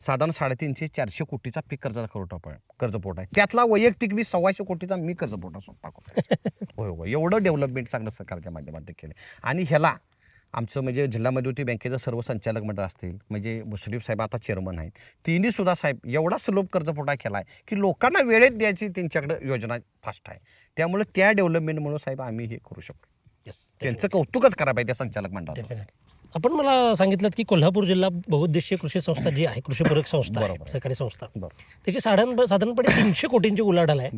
साधारण 350-400 कोटीचा पीक कर्जाचा कर्जपुरवठा आहे. त्यातला वैयक्तिक मी 125 कोटीचा मी कर्जपुरवठा स्वतः करतो. होय, एवढं डेव्हलपमेंट चांगलं सरकारच्या माध्यमातून केलं. आणि ह्याला आमचं म्हणजे जिल्हा मध्यवर्ती बँकेचं सर्व संचालक मंडळ असतील, म्हणजे मुश्रीफ साहेब आता चेअरमन आहेत, तिन्ही सुद्धा साहेब एवढा सुलभ कर्जपुरवठा केला आहे की लोकांना वेळेत द्यायची त्यांच्याकडे योजना फास्ट आहे. त्यामुळे त्या डेव्हलपमेंटमुळे साहेब आम्ही हे करू शकतो. त्यांचं कौतुकच करा पाहिजे त्या संचालक मंडळाचं. आपण मला सांगितलं की कोल्हापूर जिल्हा बहुउद्देशीय कृषी संस्था जी आहे, कृषीपूरक संस्था आहे, सहकारी संस्था, त्याची साधारणपणे 300 कोटींची उलाढाल आहे.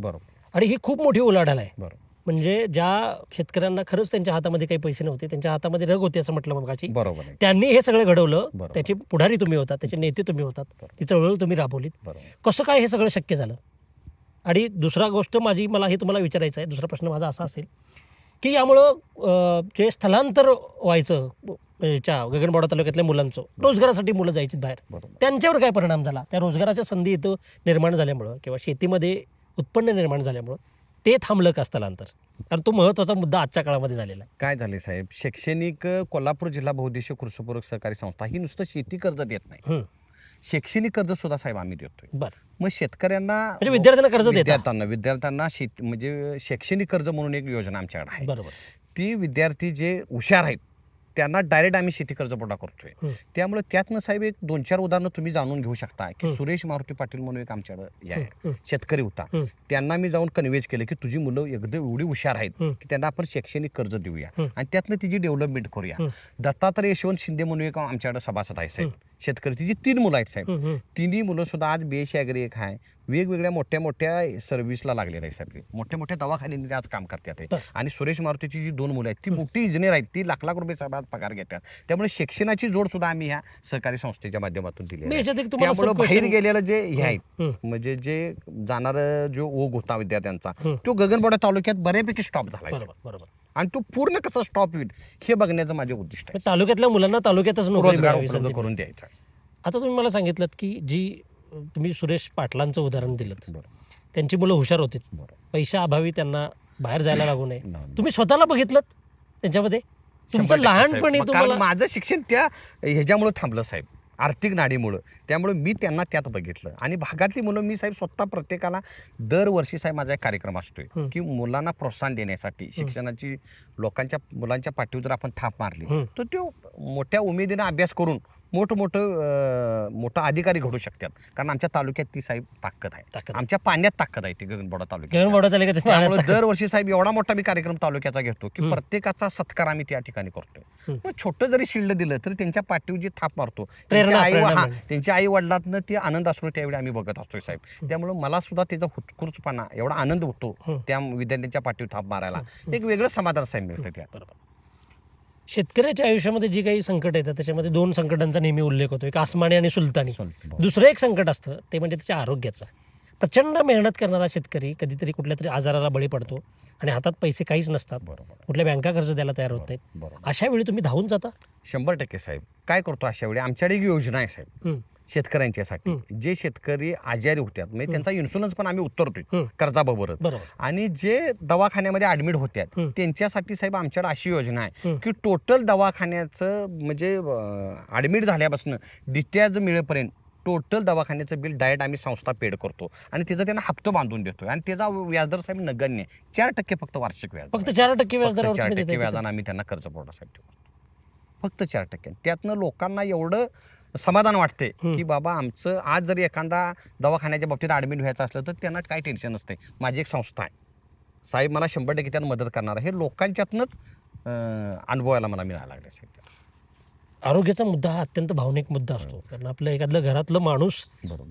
आणि ही खूप मोठी उलाढाल आहे. म्हणजे ज्या शेतकऱ्यांना खरंच त्यांच्या हातामध्ये काही पैसे नव्हते, त्यांच्या हातामध्ये रग होते असं म्हटलं मगाशी, बरोबर आहे. त्यांनी हे सगळं घडवलं. बरोबर. त्याचे पुढारी तुम्ही होतात, त्याचे नेते तुम्ही होतात, बरोबर. ती चळवळ तुम्ही राबवलीत. बरोबर. कसं काय हे सगळं शक्य झालं? आणि दुसरा गोष्ट मला हे तुम्हाला विचारायचं आहे, दुसरा प्रश्न माझा असा असेल की यामुळं जे स्थलांतर व्हायचं याच्या गगनबावडा तालुक्यातल्या मुलांचं, रोजगारासाठी मुलं जायची बाहेर, बरोबर. त्यांच्यावर काय परिणाम झाला? त्या रोजगाराच्या संधी इथं निर्माण झाल्यामुळं किंवा शेतीमध्ये उत्पन्न निर्माण झाल्यामुळं ते थांबलं का स्थलांतर? कारण तो महत्त्वाचा मुद्दा आजच्या काळामध्ये झालेला आहे. काय झाले साहेब, शैक्षणिक कोल्हापूर जिल्हा बहुउद्देशीय कृषीपूरक सहकारी संस्था ही नुसतं शेती कर्ज देत नाही, शैक्षणिक कर्ज सुद्धा साहेब आम्ही देतोय. बरं, मग शेतकऱ्यांना म्हणजे विद्यार्थ्यांना कर्ज देता? विद्यार्थ्यांना शेती म्हणजे शैक्षणिक कर्ज म्हणून एक योजना आमच्याकडे आहे. बरोबर. ती विद्यार्थी जे हुशार आहेत त्यांना डायरेक्ट आम्ही शेती कर्ज पुरवठा करतोय. त्यामुळे त्यातनं साहेब एक 2-4 उदाहरणं तुम्ही जाणून घेऊ शकता की सुरेश मारुती पाटील म्हणून एक आमच्याकडे हे आहे, शेतकरी होता. त्यांना मी जाऊन कन्व्हेन्स केलं की तुझी मुलं एकदम एवढी हुशार आहेत की त्यांना आपण शैक्षणिक कर्ज देऊया आणि त्यातनं तिची डेव्हलपमेंट करूया. दत्तात्रय यशवंत शिंदे म्हणून एक आमच्याकडे सभासद आहे साहेब, शेतकरी. तिची 3 मुलं आहेत साहेब. तिन्ही मुलं सुद्धा आज BSc ॲग्री एक आहे, वेगवेगळ्या मोठ्या मोठ्या सर्व्हिसला लागलेले आहेत साहेब, मोठ्या मोठ्या दवाखान्यांनी आज काम करतात. आणि सुरेश मारुतीची जी 2 मुलं आहेत ती मोठी इंजिनियर आहेत, ती लाख लाख रुपये साहेब आज पगार घेतात. त्यामुळे शिक्षणाची जोड सुद्धा आम्ही ह्या सहकारी संस्थेच्या माध्यमातून दिली आहे. त्यामुळे बाहेर गेलेलं जे हे आहेत म्हणजे जे जाणारा जो ओघ होता विद्यार्थ्यांचा तो गगनबावडा तालुक्यात बऱ्यापैकी स्टॉप झाला. बरोबर. आणि तो पूर्ण कसा स्टॉप होईल हे बघण्याचं माझे उद्दिष्ट आहे. तालुक्यातल्या मुलांना तालुक्यातच रोजगार उपलब्ध करून द्यायचा. आता तुम्ही मला सांगितलं की तुम्ही सुरेश पाटलांचं उदाहरण दिलं, त्यांची मुलं हुशार होती, पैशा अभावी त्यांना बाहेर जायला लागू नये. तुम्ही स्वतःला बघितलं त्यांच्यामध्ये? तुमचं लहानपणी तुम्हाला? माझं शिक्षण त्या ह्याच्यामुळे थांबलं साहेब, आर्थिक नाडीमुळं. त्यामुळे मी त्यांना त्यात बघितलं. आणि भागातली मुलं मी साहेब स्वतः प्रत्येकाला दरवर्षी साहेब माझा एक कार्यक्रम असतोय की मुलांना प्रोत्साहन देण्यासाठी शिक्षणाची मुलांच्या पाठीवर जर आपण थाप मारली तर ते मोठ्या उमेदीने अभ्यास करून मोठा अधिकारी घडू शकतात. कारण आमच्या तालुक्यात ती साहेब ताकद आहे, आमच्या पाण्यात ताकद आहे ती गगनबावडा तालुक्यात. त्यामुळे दरवर्षी साहेब एवढा मोठा मी कार्यक्रम तालुक्याचा घेतो की प्रत्येकाचा सत्कार आम्ही त्या ठिकाणी करतोय. मग छोटं जरी शिल्ड दिलं तरी त्यांच्या पाठीवर जी थाप मारतो त्यांच्या आई वडिलांना ते आनंद असतो त्यावेळी आम्ही बघत असतोय साहेब. त्यामुळे मला सुद्धा त्याचा उत्कृष्टपणा एवढा आनंद होतो त्या विद्यार्थ्यांच्या पाठीवर थाप मारायला, एक वेगळं समाधान साहेब मिळतं त्या. शेतकऱ्याच्या आयुष्यामध्ये जी काही संकट येतात त्याच्यामध्ये 2 संकटांचा नेहमी उल्लेख होतो, एक आसमानी आणि सुलतानी. दुसरं एक संकट असतं ते म्हणजे त्याच्या आरोग्याचं. प्रचंड मेहनत करणारा शेतकरी कधीतरी कुठल्या तरी आजाराला बळी पडतो आणि हातात पैसे काहीच नसतात, कुठल्या बँका कर्ज द्यायला तयार होत नाहीत. अशा वेळी तुम्ही धावून जाता? 100% साहेब. काय करतो अशा वेळी? आमच्याकडे एक योजना आहे साहेब शेतकऱ्यांच्यासाठी. जे शेतकरी आजारी होत्यात म्हणजे त्यांचा इन्शुरन्स पण आम्ही उतरतोय कर्जाबरोबर. आणि जे दवाखान्यामध्ये ऍडमिट होत्यात त्यांच्यासाठी साहेब आमच्याकडे अशी योजना आहे की टोटल दवाखान्याचं म्हणजे ऍडमिट झाल्यापासून डिस्चार्ज मिळेपर्यंत टोटल दवाखान्याचं बिल डायरेक्ट आम्ही संस्था पेड करतो आणि त्याचा त्यांना हप्ता बांधून देतोय. आणि त्याचा व्याजदर साहेब नगण्य 4% फक्त वार्षिक व्याज. फक्त 4% व्याजदर? 4% व्याजानं आम्ही त्यांना कर्ज पुरवठ्यासाठी ठेवतो, फक्त 4%. त्यातनं लोकांना एवढं समाधान वाटते की बाबा आमचं आज जरी एखादा दवाखान्याच्या बाबतीत ऍडमिट व्हायचं असलं तर त्यांना काही टेन्शन नसते. माझी एक संस्था आहे साहेब, मला 100% त्यात मदत करणार. हे लोकांच्यातनंच अनुभवायला मला मिळायला लागले साहेब. आरोग्याचा मुद्दा हा अत्यंत भावनिक मुद्दा असतो, कारण आपलं एखादं घरातलं माणूस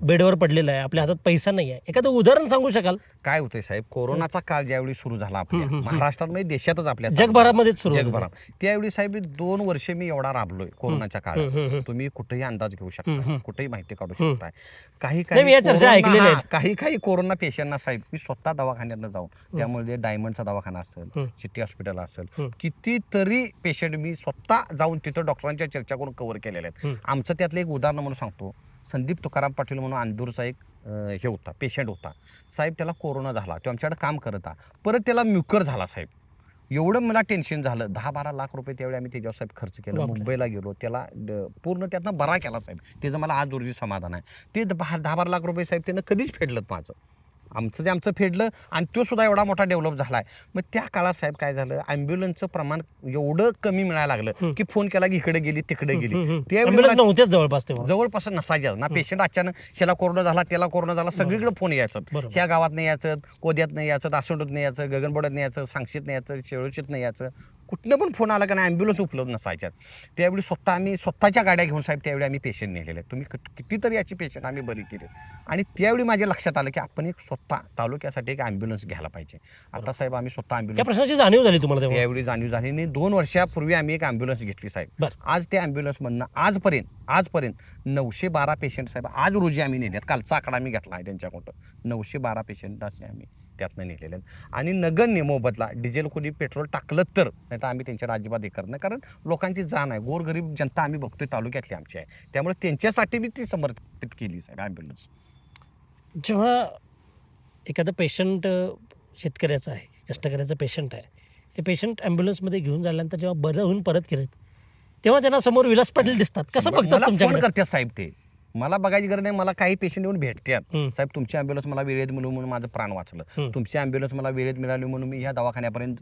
बेडवर पडलेला आहे, आपल्या हातात पैसा नाही आहे. एखादं उदाहरण सांगू शकाल? काय होतंय साहेब, कोरोनाचा काळ ज्यावेळी सुरू झाला आपल्या महाराष्ट्रात म्हणजे देशातच आपल्या जगभरामध्ये जगभरात, त्यावेळी साहेब 2 वर्ष मी एवढा राबलोय कोरोनाच्या काळात. तुम्ही कुठेही अंदाज घेऊ शकता, कुठेही माहिती काढू शकता. काही कोरोना पेशंटना साहेब मी स्वतः दवाखान्यात जाऊन, त्यामुळे डायमंडचा दवाखाना असेल, सिटी हॉस्पिटल असेल, कितीतरी पेशंट मी स्वतः जाऊन तिथं डॉक्टरांच्या चर्चा करून कव्हर केलेले आहेत. आमचं त्यातलं एक उदाहरण म्हणून सांगतो. संदीप तुकाराम पाटील म्हणून अंदूरचा एक हे होता, पेशंट होता साहेब. त्याला कोरोना झाला, तो आमच्याकडे काम करत होता. परत त्याला म्युकर झाला साहेब. एवढं मला टेन्शन झालं. 10-12 लाख रुपये त्यावेळी आम्ही त्याच्यावर साहेब खर्च केला. मुंबईला गेलो, त्याला पूर्ण त्यातनं बरा केला साहेब. त्याचं मला आज रोजी समाधान आहे. ते 10-12 लाख रुपये साहेब त्यानं कधीच फेडलं माझं. आमचं फेडलं आणि तो सुद्धा एवढा मोठा डेव्हलप झालाय. मग त्या काळात साहेब काय झालं, ॲम्ब्युलन्सचं प्रमाण एवढं कमी मिळायला लागलं की फोन केला की इकडे गेली तिकडे गेली. त्यावेळी जवळपास नसायचं ना. पेशंट अचानक ह्याला कोरोना झाला, त्याला कोरोना झाला, सगळीकडे फोन यायचं. ह्या गावात नाही यायचं, कोद्यात नाही यायचं, आसंडोत नाही यायचं, गगनबावड्यात नाही यायचं, सांगशीत नाही यायचं, शेळोशीत नाही यायचं. कुठनं पण फोन आला का नाही ॲम्ब्युलन्स उपलब्ध नसायच्यात. त्यावेळी स्वतः आम्ही स्वतःच्या गाड्या घेऊन साहेब त्यावेळी आम्ही पेशंट नेलेले. तुम्ही कितीतरी याची पेशंट आम्ही बरी केले. आणि त्यावेळी माझ्या लक्षात आलं की आपण एक स्वतः तालुक्यासाठी एक ॲम्ब्युलन्स घ्यायला पाहिजे. आता साहेब आम्ही स्वतः त्या ॲम्ब्युलन्स प्रश्नाची जाणीव झाली तुम्हाला तेव्हा? त्यावेळी जाणीव झाली नाही. 2 वर्षापूर्वी आम्ही एक ॲम्ब्युलन्स घेतली साहेब. बरं. आज त्या ॲम्ब्युलन्समधनं आजपर्यंत 912 पेशंट साहेब आज रोजी आम्ही नेल्यात. कालचा आकडा आम्ही घेतला आहे त्यांच्याकडून. 912 पेशंट असे आम्ही त्यातनं नेलेले आहेत. आणि नगण्य मोबदला डिझेल कोणी पेट्रोल टाकलं तर, नाही तर आम्ही त्यांच्यावर अजिबात हे करत नाही. कारण लोकांची जाण आहे, गोरगरीब जनता आम्ही बघतोय तालुक्यातली आमची आहे. त्यामुळे त्यांच्यासाठी मी ती समर्पित केली साहेब ॲम्ब्युलन्स. जेव्हा एखादा पेशंट शेतकऱ्याचा आहे, कष्टकऱ्याचा पेशंट आहे, ते पेशंट ॲम्ब्युलन्समध्ये घेऊन झाल्यानंतर जेव्हा बरं होऊन परत गेलेत तेव्हा त्यांना समोर विलास पाटील दिसतात. कसं बघतात मला फोन तुमच्याकडे? करतात साहेब ते. मला बघायची गरज नाही. मला काही पेशंट येऊन भेटतात. हं. साहेब तुमची ॲम्ब्युलन्स मला वेळेत मिळून म्हणून माझं प्राण वाचलं. हं. तुमची ॲम्ब्युलन्स मला वेळेत मिळाली म्हणून मी ह्या दवाखान्यापर्यंत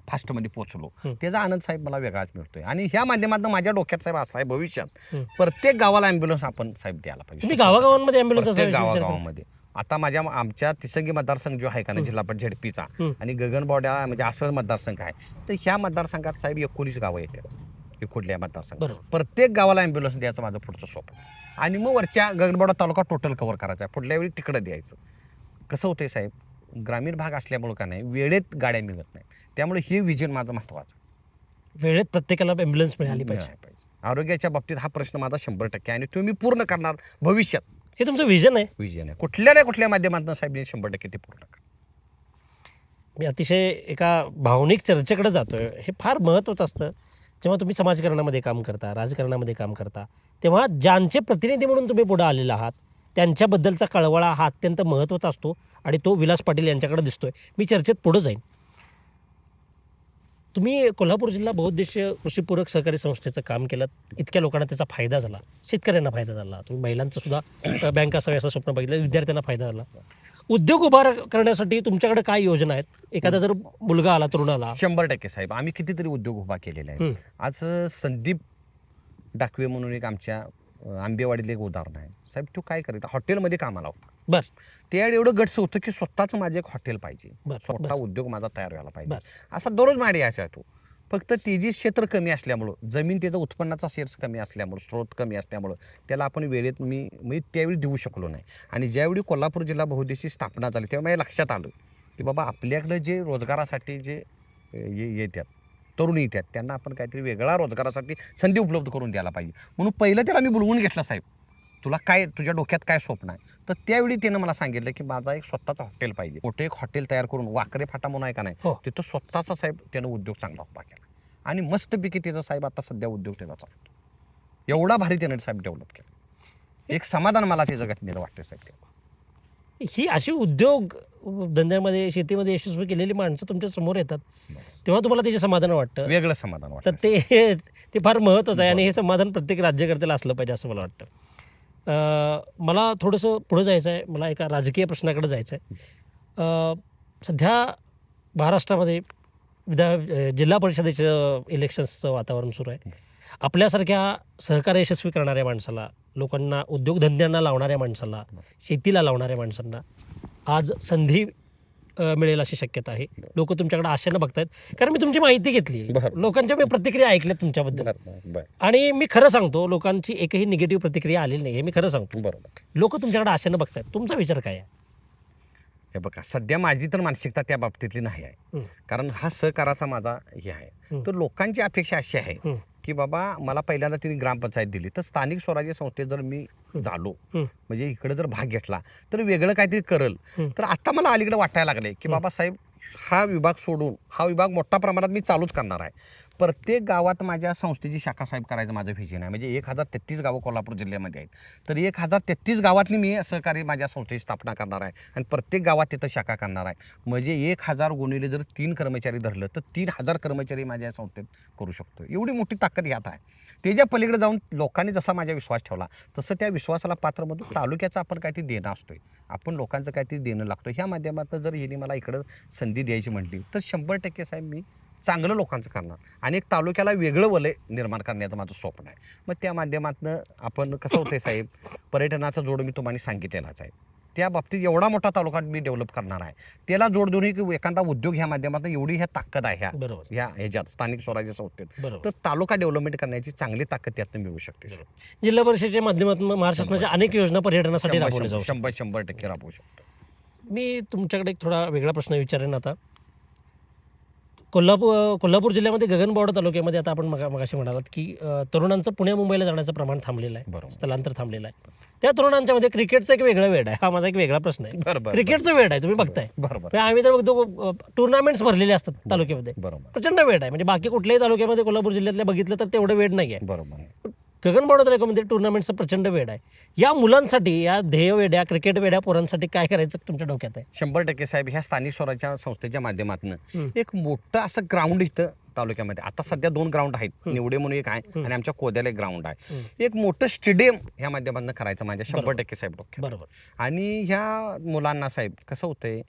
फास्टमध्ये पोहोचलो. हं. त्याचा आनंद साहेब मला वेगळाच मिळतोय. आणि ह्या माध्यमातून माझ्या डोक्यात साहेब असं आहे भविष्यात हं. प्रत्येक गावाला ॲम्ब्युलन्स आपण साहेब द्यायला पाहिजे. तुम्ही गावागावांमध्ये ॲम्ब्युलन्स प्रत्येक गावागावामध्ये. आता आमच्या तिसंगी मतदारसंघ जो आहे का ना जिल्हा परिषद झेडपीचा हं. आणि गगनबावड्या म्हणजे असं मतदारसंघ आहे, तर ह्या मतदारसंघात साहेब 19 गावं येतात. कुठल्या मतदारसंघात बरोबर. प्रत्येक गावाला ॲम्ब्युलन्स द्यायचं माझं पुढचं स्वप्न आहे. आणि मग वरच्या गगनबावडा तालुका टोटल कव्हर करायचा आहे. पुढल्या वेळी तिकडं द्यायचं. कसं होतंय साहेब, ग्रामीण भाग असल्यामुळं का नाही वेळेत गाड्या मिळत नाही. त्यामुळे हे विजन माझं महत्त्वाचं आहे. वेळेत प्रत्येकाला ॲम्ब्युलन्स मिळाली पाहिजे. मिळालं पाहिजे. आरोग्याच्या बाबतीत हा प्रश्न माझा 100% आहे आणि तो मी पूर्ण करणार भविष्यात. हे तुमचं विजन आहे. विजन आहे. कुठल्या ना कुठल्या माध्यमातून साहेब 100% ते पूर्ण करणार. मी अतिशय एका भावनिक चर्चेकडे जातोय. हे फार महत्त्वाचं असतं जेव्हा तुम्ही समाजकारणामध्ये काम करता, राजकारणामध्ये काम करता, तेव्हा ज्यांचे प्रतिनिधी म्हणून तुम्ही पुढे आलेला आहात त्यांच्याबद्दलचा कळवळा हा अत्यंत महत्त्वाचा असतो आणि तो विलास पाटील यांच्याकडे दिसतोय. मी चर्चेत पुढे जाईन. तुम्ही कोल्हापूर जिल्हा बहुउद्देशीय कृषीपूरक सहकारी संस्थेचं काम केलं. इतक्या लोकांना त्याचा फायदा झाला, शेतकऱ्यांना फायदा झाला, तुम्ही महिलांचं सुद्धा बँक असावे असं स्वप्न बघितलं, विद्यार्थ्यांना फायदा झाला. उद्योग उभा करण्यासाठी तुमच्याकडे काय योजना आहेत? एखादा जर मुलगा आला, तरुण आला. 100% साहेब आम्ही कितीतरी उद्योग उभा केलेले आहे. हं. आज संदीप डाकवे म्हणून एक आमच्या आंबेवाडीतलं एक उदाहरण आहे साहेब. तो काय करायचा, हॉटेलमध्ये कामाला होता. बर. त्यावेळी एवढं गट्स होतं की स्वतःच माझं एक हॉटेल पाहिजे, बर, स्वतः बर. उद्योग माझा तयार व्हायला पाहिजे. बर. असा दररोज माडी यायचा तो. फक्त तेजी क्षेत्र कमी असल्यामुळं, जमीन त्याचं उत्पन्नाचा शेअर्स कमी असल्यामुळं, स्रोत कमी असल्यामुळं त्याला आपण वेळेत मी त्यावेळी देऊ शकलो नाही. आणि ज्यावेळी कोल्हापूर जिल्हा बहुउद्देशीय स्थापना झाली तेव्हा माझ्या लक्षात आलं की बाबा आपल्याकडे जे रोजगारासाठी जे येतात तरुण येतात त्यांना आपण काहीतरी वेगळा रोजगारासाठी संधी उपलब्ध करून द्यायला पाहिजे. म्हणून पहिलं त्याला मी बोलवून घेतलं, साहेब तुला काय, तुझ्या डोक्यात काय स्वप्न आहे? तर त्यावेळी त्यानं मला सांगितलं की माझा एक स्वतःचा हॉटेल पाहिजे. मोठं एक हॉटेल तयार करून वाकरे फाटा म्हणून आहे का नाही, हो. तिथं स्वतःचा साहेब त्यानं उद्योग चांगला उभा केला. आणि मस्तपैकी त्याचा साहेब आता सध्या उद्योग त्याचा चालतो. एवढा भारी त्यानं साहेब डेव्हलप केला. एक समाधान मला त्याचं घटनेचं वाटतं साहेब. ही अशी उद्योग धंद्यामध्ये, शेतीमध्ये यशस्वी केलेली माणसं तुमच्या समोर येतात तेव्हा तुम्हाला त्याचे समाधान वाटतं. वेगळं समाधान तर वाटतं. ते फार महत्त्वाचं आहे आणि हे समाधान प्रत्येक राज्यकर्त्याला असलं पाहिजे असं मला वाटतं. मला थोडंसं पुढं जायचं आहे. मला एका राजकीय प्रश्नाकडे जायचं आहे. सध्या महाराष्ट्रामध्ये जिल्हा परिषदेचं इलेक्शन्सचं वातावरण सुरू आहे. आपल्यासारख्या सहकार्य यशस्वी करणाऱ्या माणसाला, लोकांना उद्योगधंद्यांना लावणाऱ्या माणसाला, शेतीला लावणाऱ्या माणसांना आज संधी मिळेल अशी शक्यता आहे. लोक तुमच्याकडे आशेनं बघतायत कारण मी तुमची माहिती घेतली, बरं. लोकांच्या मी प्रतिक्रिया ऐकल्यात तुमच्याबद्दल आणि मी खरं सांगतो लोकांची एकही निगेटिव्ह प्रतिक्रिया आलेली नाही हे मी खरं सांगतो. बरोबर. लोक तुमच्याकडे आशेनं बघतायत. तुमचा विचार काय आहे? हे बघा, सध्या माझी तर मानसिकता त्या बाबतीतली नाही आहे. हं. कारण हा सहकाराचा माझा हे आहे. हं. तर लोकांची अपेक्षा अशी आहे हं. की बाबा मला पहिल्यांदा तिने ग्रामपंचायत दिली तर स्थानिक स्वराज्य संस्थेत जर मी हं. झालो, हं. म्हणजे इकडे जर भाग घेतला तर वेगळं काहीतरी करल. हं. तर आता मला अलीकडे वाटायला लागले की हं. बाबा साहेब हा विभाग सोडून हा विभाग मोठ्या प्रमाणात मी चालूच करणार आहे. प्रत्येक गावात माझ्या संस्थेची शाखा साहेब करायचं माझं व्हिजन आहे. म्हणजे 1033 गावं कोल्हापूर जिल्ह्यामध्ये आहेत. तर 1033 गावातनी मी सहकारी माझ्या संस्थेची स्थापना करणार आहे आणि प्रत्येक गावात तिथं शाखा करणार आहे. म्हणजे 1000 गुणिले जर 3 कर्मचारी धरलं तर 3000 कर्मचारी माझ्या संस्थेत करू शकतो. एवढी मोठी ताकद यात आहे. त्याच्या पलीकडे जाऊन लोकांनी जसा माझ्या विश्वास ठेवला तसं त्या विश्वासाला पात्रमधून तालुक्याचं आपण काहीतरी देणं असतोय, आपण लोकांचं काहीतरी देणं लागतो. ह्या माध्यमातून जर हिने मला इकडं संधी द्यायची म्हटली तर 100% साहेब मी चांगलं लोकांचं करणार आणि एक तालुक्याला वेगळं वलय निर्माण करण्याचं माझं स्वप्न आहे. मग त्या माध्यमातून आपण कसं होतंय साहेब, पर्यटनाचा जोड मी तुम्हाला सांगितलेलाच आहे. त्या बाबतीत एवढा मोठा तालुका मी डेव्हलप करणार आहे, त्याला जोड देऊन की एखादा उद्योग ह्या माध्यमातून एवढी ह्या ताकद आहे ह्या ह्याच्यात स्थानिक स्वराज्य संस्थेत, तर तालुका डेव्हलपमेंट करण्याची चांगली ताकद त्यातून मिळू शकते. जिल्हा परिषदेच्या माध्यमातून महाराष्ट्र शासनाच्या अनेक योजना पर्यटनासाठी राबवल्या जाऊ 100% राबवू शकतो. मी तुमच्याकडे एक थोडा वेगळा प्रश्न विचारेन आता. कोल्हापूर जिल्ह्यामध्ये गगनबावडा तालुक्यामध्ये आता आपण मगाशी म्हणालात की तरुणांचं पुणे मुंबईला जाण्याचं प्रमाण थांबलेलं आहे, बरोबर. स्थलांतर थांबलेलं आहे. त्या तरुणांच्या मध्ये क्रिकेटचा एक वेगळा वेळ आहे. हा माझा एक वेगळा प्रश्न आहे. बरोबर. क्रिकेटचा वेळ आहे, तुम्ही बघताय. बरोबर. आम्ही तर बघतो टुर्नामेंट्स भरलेले असतात तालुक्यामध्ये, बरोबर. प्रचंड वेळ आहे. म्हणजे बाकी कुठल्याही तालुक्यामध्ये कोल्हापूर जिल्ह्यातल्या बघितलं तर तेवढं वेळ नाही आहे. बरोबर. गगनबावडा तालुक्यामध्ये टुर्नामेंटचा प्रचंड वेळ आहे. या मुलांसाठी, या ध्येय वेड्या क्रिकेट वेड्या पोरांसाठी काय करायचं तुमच्या डोक्यात आहे? 100% साहेब, ह्या स्थानिक स्वराज्य संस्थेच्या माध्यमातून एक मोठं असं ग्राउंड इथं तालुक्यामध्ये, आता सध्या 2 ग्राउंड आहेत, निवडे म्हणून एक आहे आणि आमच्या कोद्याला एक ग्राउंड आहे. एक मोठं स्टेडियम ह्या माध्यमातून करायचं माझ्या 100% साहेब डोक्यात. बरोबर. आणि ह्या मुलांना साहेब कसं होतंय,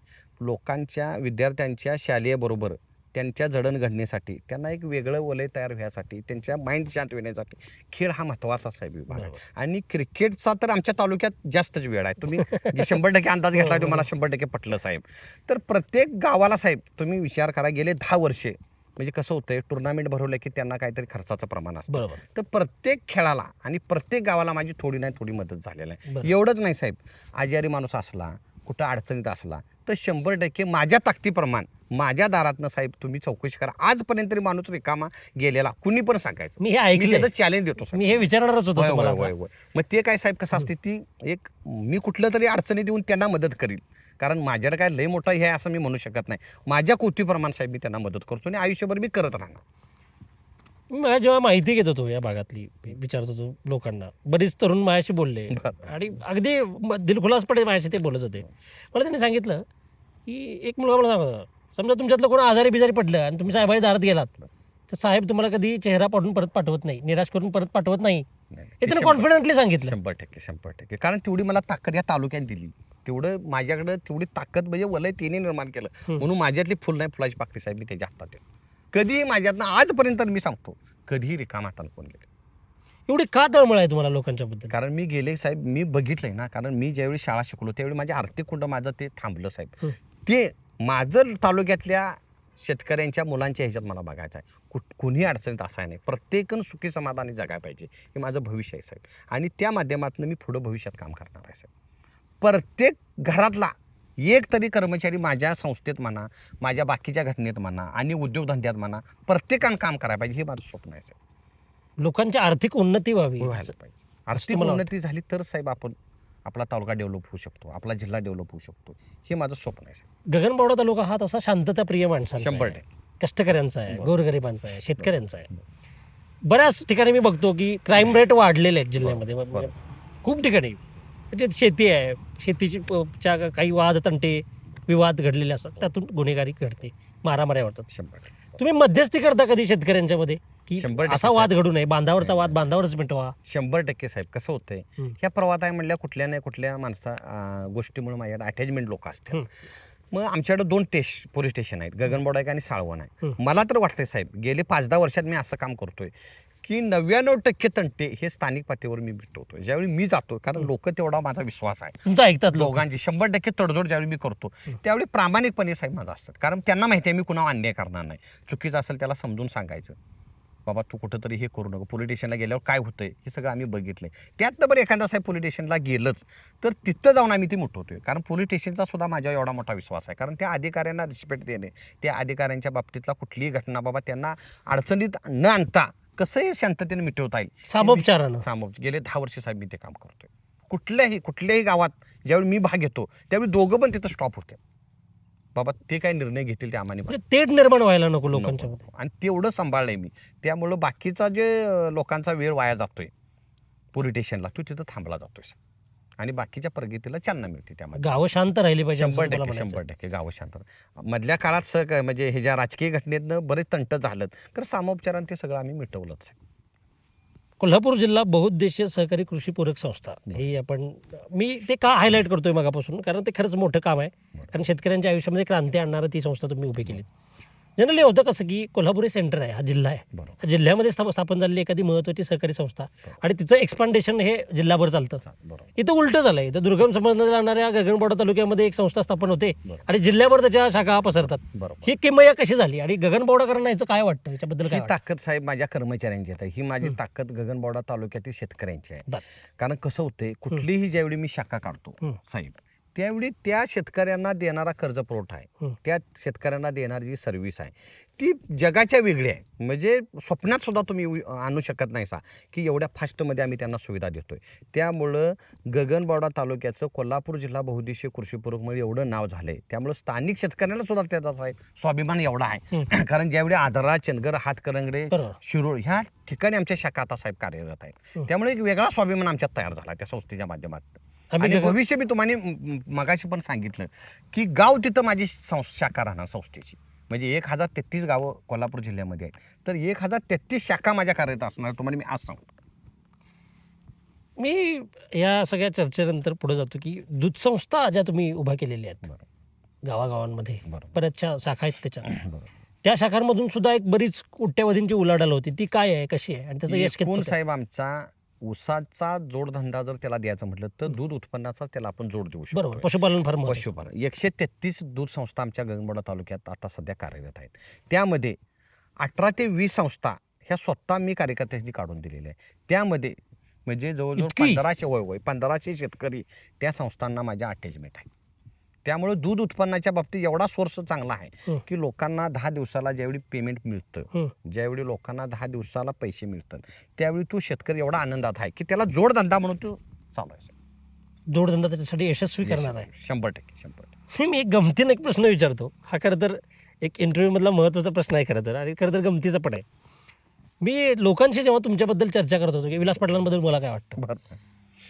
लोकांच्या विद्यार्थ्यांच्या शालेय बरोबर त्यांच्या जडणघडणीसाठी, त्यांना एक वेगळं वलय तयार व्हायसाठी, त्यांच्या माइंड शांत होण्यासाठी खेळ हा महत्त्वाचा साहेब विभाग आहे. आणि क्रिकेटचा तर आमच्या तालुक्यात जास्तच वेळ आहे. तुम्ही 100% अंदाज घेतला, तुम्हाला 100% पटलं साहेब. तर प्रत्येक गावाला साहेब तुम्ही विचार करा, गेले 10 वर्षे म्हणजे कसं होतंय, टुर्नामेंट भरवलं की त्यांना काहीतरी खर्चाचं प्रमाण असतं. तर प्रत्येक खेळाला आणि प्रत्येक गावाला माझी थोडी नाही थोडी मदत झालेली आहे. एवढंच नाही साहेब, आजारी माणूस असला, कुठं अडचणीत असला तर 100% माझ्या ताकदीप्रमाण माझ्या दारातनं साहेब तुम्ही चौकशी करा. आजपर्यंत तरी माणूस रिकामा गेलेला कुणी पण सांगायचं, मी हे ऐकलं, चॅलेंज देतो. मी हे विचारणारच होतो तुम्हाला. मग ते काय साहेब कसं असते, ती एक मी कुठलं तरी अडचणी देऊन त्यांना मदत करील, कारण माझ्याकडे काय लय मोठं हे असं मी म्हणू शकत नाही. माझ्या कृतीप्रमाणे साहेब मी त्यांना मदत करतो आणि आयुष्यभर मी करत राहणार. मला जेव्हा माहिती घेत होतो या भागातली, विचारत होतो लोकांना, बरेच तरुण माझ्याशी बोलले आणि अगदी दिलखुलासपणे माझ्याशी ते बोलत होते. मला त्यांनी सांगितलं की एक मुलगा मला सांगत, समजा तुमच्यातलं कोण आजारी बिजारी पडलं आणि तुम्ही साहेबांच्या दारात गेलात तर साहेब तुम्हाला कधी चेहरा पाडून परत पाठवत नाही, निराश करून परत पाठवत नाही. हे त्यांनी कॉन्फिडेंटली सांगितलं. 100%. कारण तेवढी मला ताकद या तालुक्यात दिली, तेवढं माझ्याकडे तेवढी ताकद म्हणजे वलय तिने निर्माण केलं. म्हणून माझ्यातली फुल नाही फुलाची पाकळी साहेब मी त्याच्या हातात आहे. कधीही माझ्यातनं आजपर्यंत मी सांगतो, कधीही रिकाम हातानं कोण गेले. एवढी का तळमळ आहे तुम्हाला लोकांच्या बद्दल? कारण मी गेले साहेब, मी बघितलंय ना, कारण मी ज्यावेळी शाळा शिकलो त्यावेळी माझे आर्थिक कुंड माझं ते थांबलं साहेब. ते माझं तालुक्यातल्या शेतकऱ्यांच्या मुलांच्या ह्याच्यात मला बघायचं आहे. कुणी अडचणीत असाय नाही, प्रत्येकन सुखी समाधानी जगायला पाहिजे, हे माझं भविष्य आहे साहेब. आणि त्या माध्यमातून मी पुढं भविष्यात काम करणार आहे साहेब. प्रत्येक घरातला एक तरी कर्मचारी माझ्या संस्थेत म्हणा, माझ्या बाकीच्या घटनेत म्हणा आणि उद्योगधंद्यात म्हणा, प्रत्येकानं काम करायला पाहिजे, हे माझं स्वप्न आहे साहेब. लोकांची आर्थिक उन्नती व्हावी. आर्थिक उन्नती झाली तर साहेब आपण आपला तालुका डेव्हलप होऊ शकतो, आपला जिल्हा डेव्हलप होऊ शकतो, हे माझं स्वप्न आहे. गगनबावडा तालुका हा तसा शांतताप्रिय माणसांचा, 100%, कष्टकऱ्यांचा आहे, गोरगरिबांचा आहे, शेतकऱ्यांचा आहे. बऱ्याच ठिकाणी मी बघतो की क्राईम रेट वाढलेले आहेत जिल्ह्यामध्ये. खूप ठिकाणी म्हणजे शेती आहे, शेतीच्या काही वाद तंटे विवाद घडलेले असतात, त्यातून गुन्हेगारी घडते, मारामाऱ्या होतात. 100%. तुम्ही मध्यस्थी करता कधी शेतकऱ्यांच्या मध्ये की 100% असा वाद घडू नये, बांधावरचा वाद बांधावरच मिटवा? 100% साहेब. कसं होतंय, ह्या प्रवाद आहे म्हणल्या कुठल्या नाही कुठल्या गोष्टीमुळे माझ्याकडे अटॅचमेंट लोक असतात. मग आमच्याकडे 2 पोलीस स्टेशन आहेत, गगनबावडा एक आणि साळवण आहे. मला तर वाटतंय साहेब, गेले 5-10 वर्षात मी असं काम करतोय की 99% तंटे हे स्थानिक पातळीवर मी भेटवतोय ज्यावेळी मी जातो, कारण लोक तेवढा माझा विश्वास आहे तुमचं ऐकतात दोघांची. 100% तडजोड ज्यावेळी मी करतो त्यावेळी प्रामाणिकपणे साहेब माझा असतात, कारण त्यांना माहिती आहे मी कुणावर अन्याय करणार नाही. चुकीचं असेल त्याला समजून सांगायचं, बाबा तू कुठंतरी हे करू नको, पोलीस स्टेशनला गेल्यावर काय होतंय हे सगळं आम्ही बघितलंय. त्यातनं बरं एखादा साहेब पोलीस स्टेशनला गेलंच तर तिथं जाऊन आम्ही ती मिटवतोय, कारण पोलीस स्टेशनचा सुद्धा माझ्यावर एवढा मोठा विश्वास आहे. कारण त्या अधिकाऱ्यांना रिस्पेक्ट देणे, त्या अधिकाऱ्यांच्या बाबतीतला कुठलीही घटना बाबा त्यांना अडचणीत न आणता कसंही शांततेने मिटवता येईल, सामोपचारानं. गेले 10 वर्ष साहेब मी ते काम करतोय. कुठल्याही गावात ज्यावेळी मी भाग घेतो त्यावेळी दोघं पण तिथं स्टॉप होते, बाबा ते काय निर्णय घेतील ते आम्हाला तेढ निर्माण व्हायला नको लोकांच्या मध्ये, आणि तेवढं सांभाळलंय मी. त्यामुळं बाकीचा जे लोकांचा वेळ वाया जातोय पोलीस स्टेशनला, तो तिथं थांबला जातोय आणि बाकीच्या प्रगतीला चालना मिळते. त्यामध्ये गावं शांत राहिली पाहिजे. 100% गावं शांत. मधल्या काळात म्हणजे ह्याच्या राजकीय घटनेतनं बरेच तंट झालं, तर सामोपचारानं ते सगळं आम्ही मिटवलंच. कोल्हापूर जिल्हा बहुउद्देशीय सहकारी कृषी पूरक संस्था, हे मी ते का हायलाईट करतोय मगापासून, कारण ते खरंच मोठं काम आहे. कारण शेतकऱ्यांच्या आयुष्यामध्ये क्रांती आणणारं ती संस्था तुम्ही उभी केली. जनरली होतं कसं की कोल्हापूर हे सेंटर आहे, हा जिल्हा आहे, बरोबर जिल्ह्यामध्ये स्थापन झालेली एखादी महत्त्वाची सहकारी संस्था आणि तिचं एक्सपांडेशन हे जिल्हाभर चालतं. बरोबर इथं उलटं झालंय. इथं दुर्गम समजल्या जाणाऱ्या गगनबावडा तालुक्यामध्ये एक संस्था स्थापन होते बरोबर. आणि जिल्ह्याभर त्याच्या शाखा पसरतात. बरोबर ही किमया कशी झाली आणि गगनबावडाकरांना याचं काय वाटतं, याच्याबद्दल ही काय वाटतं? ताकद साहेब माझ्या कर्मचाऱ्यांची आहे. ही माझी हं. ताकद गगनबावडा तालुक्यातील शेतकऱ्यांची आहे. बरं. कारण कसं होतंय, कुठलीही ज्यावेळी मी शाखा काढतो हं. साहेब, त्यावेळी त्या शेतकऱ्यांना देणारा कर्ज पुरवठा आहे, हं. त्या शेतकऱ्यांना देणारी जी सर्व्हिस आहे ती जगाच्या वेगळी आहे. म्हणजे स्वप्नात सुद्धा तुम्ही आणू शकत नाही सा की एवढ्या फास्टमध्ये आम्ही त्यांना सुविधा देतोय. त्यामुळं गगनबावडा तालुक्याचं कोल्हापूर जिल्हा बहुउद्देशीय कृषीपूरकमुळे एवढं नाव झालंय. त्यामुळं स्थानिक शेतकऱ्यांना सुद्धा त्याचा साहेब स्वाभिमान एवढा आहे. कारण ज्यावेळी आजरा, चंदगड, हातकणंगले, बरोबर. शिरोळ ह्या ठिकाणी आमच्या शाखा आता साहेब कार्यरत आहेत. हं. त्यामुळे एक वेगळा स्वाभिमान आमच्यात तयार झाला त्या संस्थेच्या माध्यमातून. आम्ही आणि गगन- भविष्य मी तुम्हाला मगाशी पण सांगितलं की गाव तिथं माझी शाखा राहणार संस्थेची. म्हणजे 1033 गावं कोल्हापूर जिल्ह्यामध्ये आहेत, तर 1033 शाखा माझ्या कार्यरत असणार तुम्हाला मी आज सांगतो. मी या सगळ्या चर्चेनंतर पुढे जातो की दूध संस्था ज्या तुम्ही उभ्या केलेल्या आहेत बरोबर गावागावांमध्ये, बरोबर बऱ्याचशा शाखा आहेत त्याच्या, बरोबर. त्या शाखांमधून सुद्धा एक बरीच कोट्यवधींची उलाढाल होती. ती काय आहे, कशी आहे आणि त्याचं यश एकूण कितपत आहे? साहेब आमचा ऊसाचा जोडधंदा जर त्याला द्यायचा म्हटलं तर दूध उत्पन्नाचा त्याला आपण जोड देऊ बरोबर. शकतो. पशुपालन फार महत्त्वाचं. पशुपालन 133 दूध संस्था आमच्या गगनबावडा तालुक्यात आता सध्या कार्यरत आहेत. त्यामध्ये 18 ते 20 संस्था ह्या स्वतः मी कार्यकर्त्यांनी काढून दिलेल्या आहे. त्यामध्ये म्हणजे जवळजवळ इतकी? 1500 शेतकरी त्या संस्थांना माझ्या अटॅचमेंट आहे. त्यामुळे दूध उत्पन्नाच्या बाबतीत एवढा सोर्स चांगला आहे हं. की लोकांना 10 दिवसाला ज्यावेळी पेमेंट मिळतं, हं. ज्यावेळी लोकांना 10 दिवसाला पैसे मिळतात, त्यावेळी तो शेतकरी एवढा आनंदात आहे की त्याला जोडधंदा म्हणून तो चालू आहे. जोडधंदा त्याच्यासाठी यशस्वी करणार आहे. 100%. मी एक गमतीनं एक प्रश्न विचारतो. हा खरं तर एक इंटरव्ह्यूमधला महत्त्वाचा प्रश्न आहे खरं तर, आणि खरं तर गमतीचा पण आहे. मी लोकांशी जेव्हा तुमच्याबद्दल चर्चा करत होतो की विलास पाटलांबद्दल मला काय वाटतं, बरं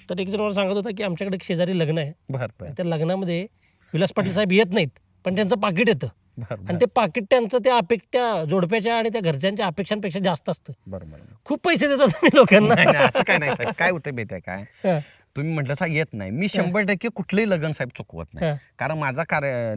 तर एक जण मला सांगत होता की आमच्याकडे एक शेजारी लग्न आहे, बरं त्या लग्नामध्ये विलास पाटील साहेब येत नाहीत, पण त्यांचं पाकिट येतं बरं आणि ते पाकिट त्यांचं त्या जोडप्याच्या आणि त्या घरच्यांच्या अपेक्षांपेक्षा जास्त असतं. बरं खूप पैसे देतात तुम्ही लोकांना. नाही, नाही, असं काय नाही साहेब. काय होतं माहिती आहे काय, हं. तुम्ही म्हटलं सा येत नाही, मी 100% कुठलंही लग्न साहेब चुकवत नाही. हं. कारण माझा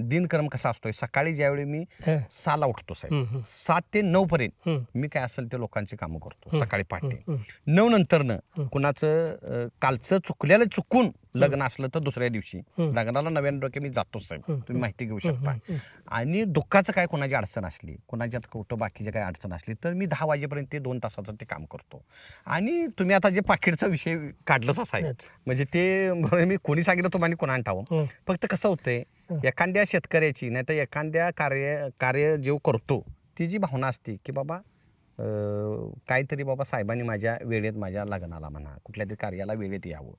दिनक्रम कसा असतोय, सकाळी ज्यावेळी मी हं. 6ला उठतो साहेब, हं, हं, 7 ते 9 पर्यंत हं, मी काय असेल ते लोकांची कामं करतो हं. सकाळी हं, पहाटे. हं. 9 नंतरनं हं. कुणाचं कालचं चुकलेलं चुकून लग्न असलं तर दुसऱ्या दिवशी हं. लग्नाला 99 मी जातो साहेब, हं. तुम्ही माहिती घेऊ हं, शकता. हं, हं. आणि दुःखाचं काय, कोणाची अडचण असली, कोणाच्यात कुठं बाकीची काय अडचण असली तर मी 10 वाजेपर्यंत ते 2 तासाचं ते काम करतो. आणि तुम्ही आता जे पाकिटचा विषय काढलंच असा आहे, म्हणजे ते मी कोणी सांगितलं तुम्हाला कोणाला ठावं. हं. फक्त कसं होतंय, हं. एखाद्या शेतकऱ्याची नाही तर एखाद्या कार्य जे करतो ती जी भावना असते की बाबा काहीतरी बाबा साहेबांनी माझ्या वेळेत माझ्या लग्नाला म्हणा कुठल्या तरी कार्याला वेळेत यावं,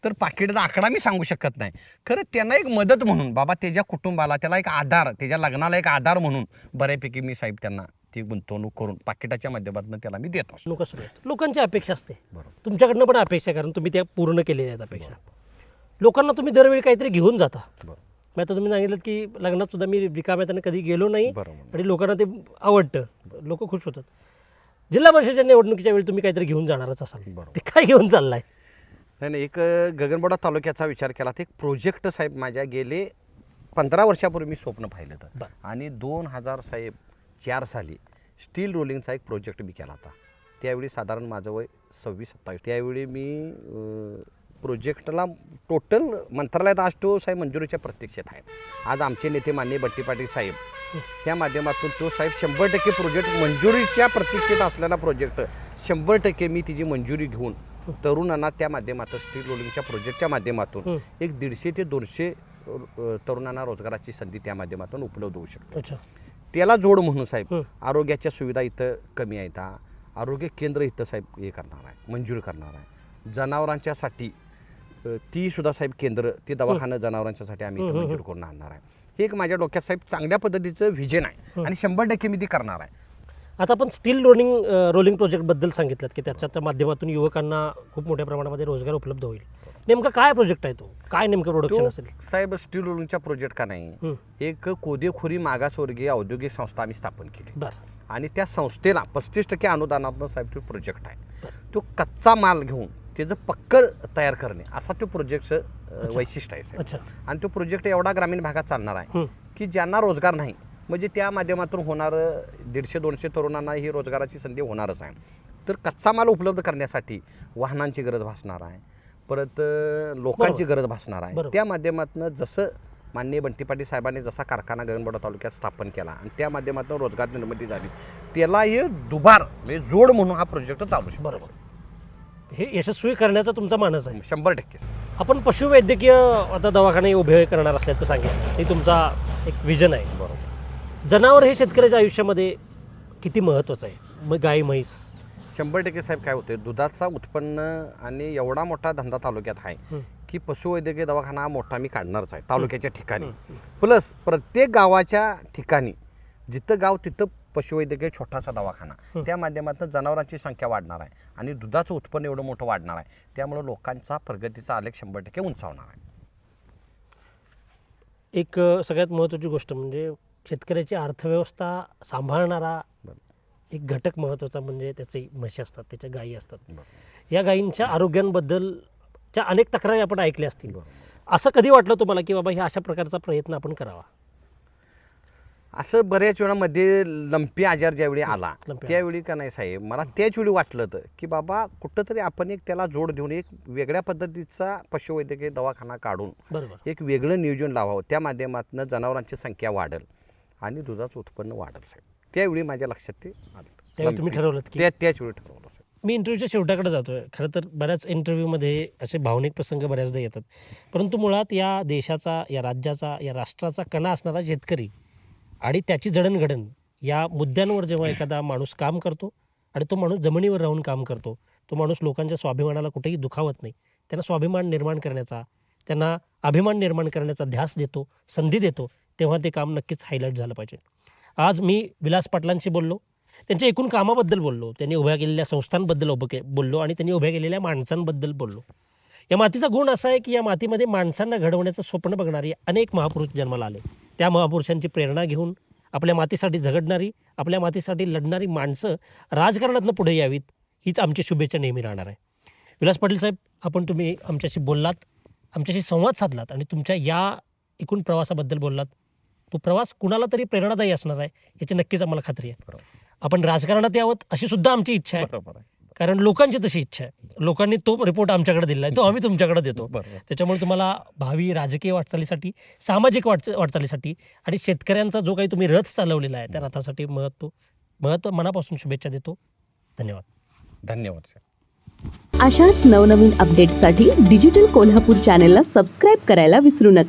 तर पाकिटाचा आकडा मी सांगू शकत नाही. खरं त्यांना एक मदत म्हणून बाबा त्याच्या कुटुंबाला त्याला एक आधार, त्याच्या लग्नाला एक आधार म्हणून बऱ्यापैकी मी साहेब त्यांना ती गुंतवणूक करून पाकिटाच्या माध्यमातून त्याला मी देत असतो. लोकांची अपेक्षा असते, बरोबर तुमच्याकडनं पण अपेक्षा आहे, कारण तुम्ही त्या पूर्ण केलेल्या आहेत अपेक्षा. लोकांना तुम्ही दरवेळी काहीतरी घेऊन जाता. बरोबर मग आता तुम्ही सांगितलं की लग्नात सुद्धा मी रिकाम्याने कधी गेलो नाही बरोबर आणि लोकांना ते आवडतं, लोक खुश होतात. जिल्हा परिषदेच्या निवडणुकीच्या वेळी तुम्ही काहीतरी घेऊन जाणारच असाल, बरोबर. ते काय घेऊन चाललाय? नाही, एक गगनबावडा तालुक्याचा विचार केला तर एक प्रोजेक्ट साहेब माझ्या गेले 15 वर्षापूर्वी मी स्वप्न पाहिलं होतं. बरं. आणि 2000 साहेब 4 साली स्टील रोलिंगचा एक प्रोजेक्ट मी केला होता. त्यावेळी साधारण माझं वय 26-27. त्यावेळी मी प्रोजेक्टला टोटल मंत्रालयात आज तो साहेब मंजुरीच्या प्रतीक्षेत आहे. आज आमचे नेते माननीय बट्टी पाटील साहेब या माध्यमातून तो साहेब 100% प्रोजेक्ट मंजुरीच्या प्रतीक्षेत असलेला प्रोजेक्ट 100% मी तिची मंजुरी घेऊन तरुणांना त्या माध्यमातून स्टील रोलिंगच्या प्रोजेक्टच्या माध्यमातून एक 150 ते 200 तरुणांना रोजगाराची संधी त्या माध्यमातून उपलब्ध होऊ शकते. अच्छा. त्याला जोड म्हणून साहेब आरोग्याच्या सुविधा इथं कमी आहेत. आरोग्य केंद्र इथं साहेब हे करणार आहे, मंजूर करणार आहे. जनावरांच्यासाठी ती सुद्धा साहेब केंद्र, ते दवाखाना जनावरांच्यासाठी आम्ही इथं मंजूर करून आणणार आहे. हे एक माझ्या डोक्यात साहेब चांगल्या पद्धतीचं व्हिजन आहे आणि 100% मी ते करणार आहे. आता आपण स्टील रोलिंग प्रोजेक्टबद्दल सांगितलं की त्याच्या माध्यमातून युवकांना खूप मोठ्या प्रमाणामध्ये रोजगार उपलब्ध होईल. नेमका काय प्रोजेक्ट आहे तो, काय नेमकं प्रोडक्शन असेल? साहेब स्टील रोलिंगचा प्रोजेक्ट का नाही, एक कोदेखुरी मागासवर्गीय औद्योगिक संस्था आम्ही स्थापन केली. बरं. आणि त्या संस्थेला 35% अनुदानातून साहेब तो प्रोजेक्ट आहे. तो कच्चा माल घेऊन त्याचं पक्कं तयार करणे असा तो प्रोजेक्टचं वैशिष्ट्य आहे साहेब. आणि तो प्रोजेक्ट एवढा ग्रामीण भागात चालणार आहे की ज्यांना रोजगार नाही म्हणजे त्या माध्यमातून होणारं 150-200 तरुणांना ही रोजगाराची संधी होणारच आहे. तर कच्चा माल उपलब्ध करण्यासाठी वाहनांची गरज भासणार आहे, परत लोकांची गरज भासणार आहे. त्या माध्यमातून जसं माननीय बंटी पाटील साहेबांनी जसा कारखाना गगनबावडा तालुक्यात स्थापन केला आणि त्या माध्यमातून रोजगार निर्मिती झाली, त्याला हे दुबार म्हणजे जोड म्हणून हा प्रोजेक्ट चालू शकतो. बरोबर. हे यशस्वी करण्याचा तुमचा मानस आहे. 100%. आपण पशुवैद्यकीय आता दवाखाने उभे करणार असल्याचं सांगितलं, हे तुमचा एक विजन आहे. बरोबर. जनावर हे शेतकऱ्याच्या आयुष्यामध्ये किती महत्त्वाचं आहे? मग गाई म्हैस 100% साहेब काय होते, दुधाचा उत्पन्न आणि एवढा मोठा धंदा तालुक्यात आहे की पशुवैद्यकीय दवाखाना हा मोठा मी काढणारच आहे तालुक्याच्या ठिकाणी. प्लस प्रत्येक गावाच्या ठिकाणी जिथं गाव तिथं पशुवैद्यकीय छोटासा दवाखाना, त्या माध्यमातून जनावरांची संख्या वाढणार आहे आणि दुधाचं उत्पन्न एवढं मोठं वाढणार आहे. त्यामुळे लोकांचा प्रगतीचा आलेख 100% उंचावणार आहे. एक सगळ्यात महत्त्वाची गोष्ट म्हणजे शेतकऱ्याची अर्थव्यवस्था सांभाळणारा एक घटक महत्त्वाचा म्हणजे त्याचे म्हशी असतात, त्याच्या गायी असतात. या गायींच्या आरोग्यांबद्दलच्या अनेक तक्रारी आपण ऐकल्या असतील. असं कधी वाटलं तुम्हाला की बाबा ह्या अशा प्रकारचा प्रयत्न आपण करावा? असं बऱ्याच वेळामध्ये लंपी आजार ज्यावेळी आला त्यावेळी का नाही साहेब, मला त्याच वेळी वाटलं होतं की बाबा कुठंतरी आपण एक त्याला जोड देऊन एक वेगळ्या पद्धतीचा पशुवैद्यकीय दवाखाना काढून एक वेगळं नियोजन लावावं. त्या माध्यमातून जनावरांची संख्या वाढेल आणि दुधाचं उत्पन्न वाढेल साहेब. त्यावेळी माझ्या लक्षात ते आलं. त्यावेळी तुम्ही ठरवलं की त्याच वेळी ठरवलं. मी इंटरव्ह्यूच्या शेवटाकडे जातोय. खरं तर बऱ्याच इंटरव्ह्यूमध्ये असे भावनिक प्रसंग बऱ्याचदा येतात, परंतु मुळात या देशाचा, या राज्याचा, या राष्ट्राचा कणा असणारा शेतकरी आणि त्याची जडणघडण या मुद्द्यांवर जेव्हा एखादा माणूस काम करतो आणि तो माणूस जमिनीवर राहून काम करतो, तो माणूस लोकांच्या स्वाभिमानाला कुठेही दुखावत नाही, त्यांना स्वाभिमान निर्माण करण्याचा, त्यांना अभिमान निर्माण करण्याचा ध्यास देतो, संधी देतो, तेव्हा ते काम नक्कीच हायलाईट झालं पाहिजे. आज मी विलास पाटलांशी बोललो, त्यांच्या एकूण कामाबद्दल बोललो, त्यांनी उभ्या केलेल्या संस्थांबद्दल बोललो आणि त्यांनी उभ्या केलेल्या माणसांबद्दल बोललो. या मातीचा गुण असा आहे की या मातीमध्ये माणसांना घडवण्याचं स्वप्न बघणारी अनेक महापुरुष जन्माला आले. त्या महापुरुषांची प्रेरणा घेऊन आपल्या मातीसाठी झगडणारी, आपल्या मातीसाठी लढणारी माणसं राजकारणातनं पुढे यावीत, हीच आमची शुभेच्छा नेहमी राहणार आहे. विलास पाटील साहेब, तुम्ही आमच्याशी बोललात, आमच्याशी संवाद साधलात आणि तुमच्या या एकूण प्रवासाबद्दल बोललात. तो प्रवास कुणाला तरी प्रेरणादायी असणार आहे याची नक्कीच आम्हाला खात्री आहे. आपण राजकारणात यावं अशी सुद्धा आमची इच्छा आहे, कारण लोकांची तशी इच्छा आहे. लोकांनी तो रिपोर्ट आमच्याकडे दिला आहे, तो आम्ही तुमच्याकडे देतो. त्याच्यामुळे तुम्हाला भावी राजकीय वाटचालीसाठी, सामाजिक वाटचालीसाठी आणि शेतकऱ्यांचा जो काही तुम्ही रथ चालवलेला आहे त्या रथासाठी महत्त्व मनापासून शुभेच्छा देतो. धन्यवाद. धन्यवाद सर. अशाच नवनवीन अपडेट्ससाठी डिजिटल कोल्हापूर चॅनेलला सबस्क्राईब करायला विसरू नका.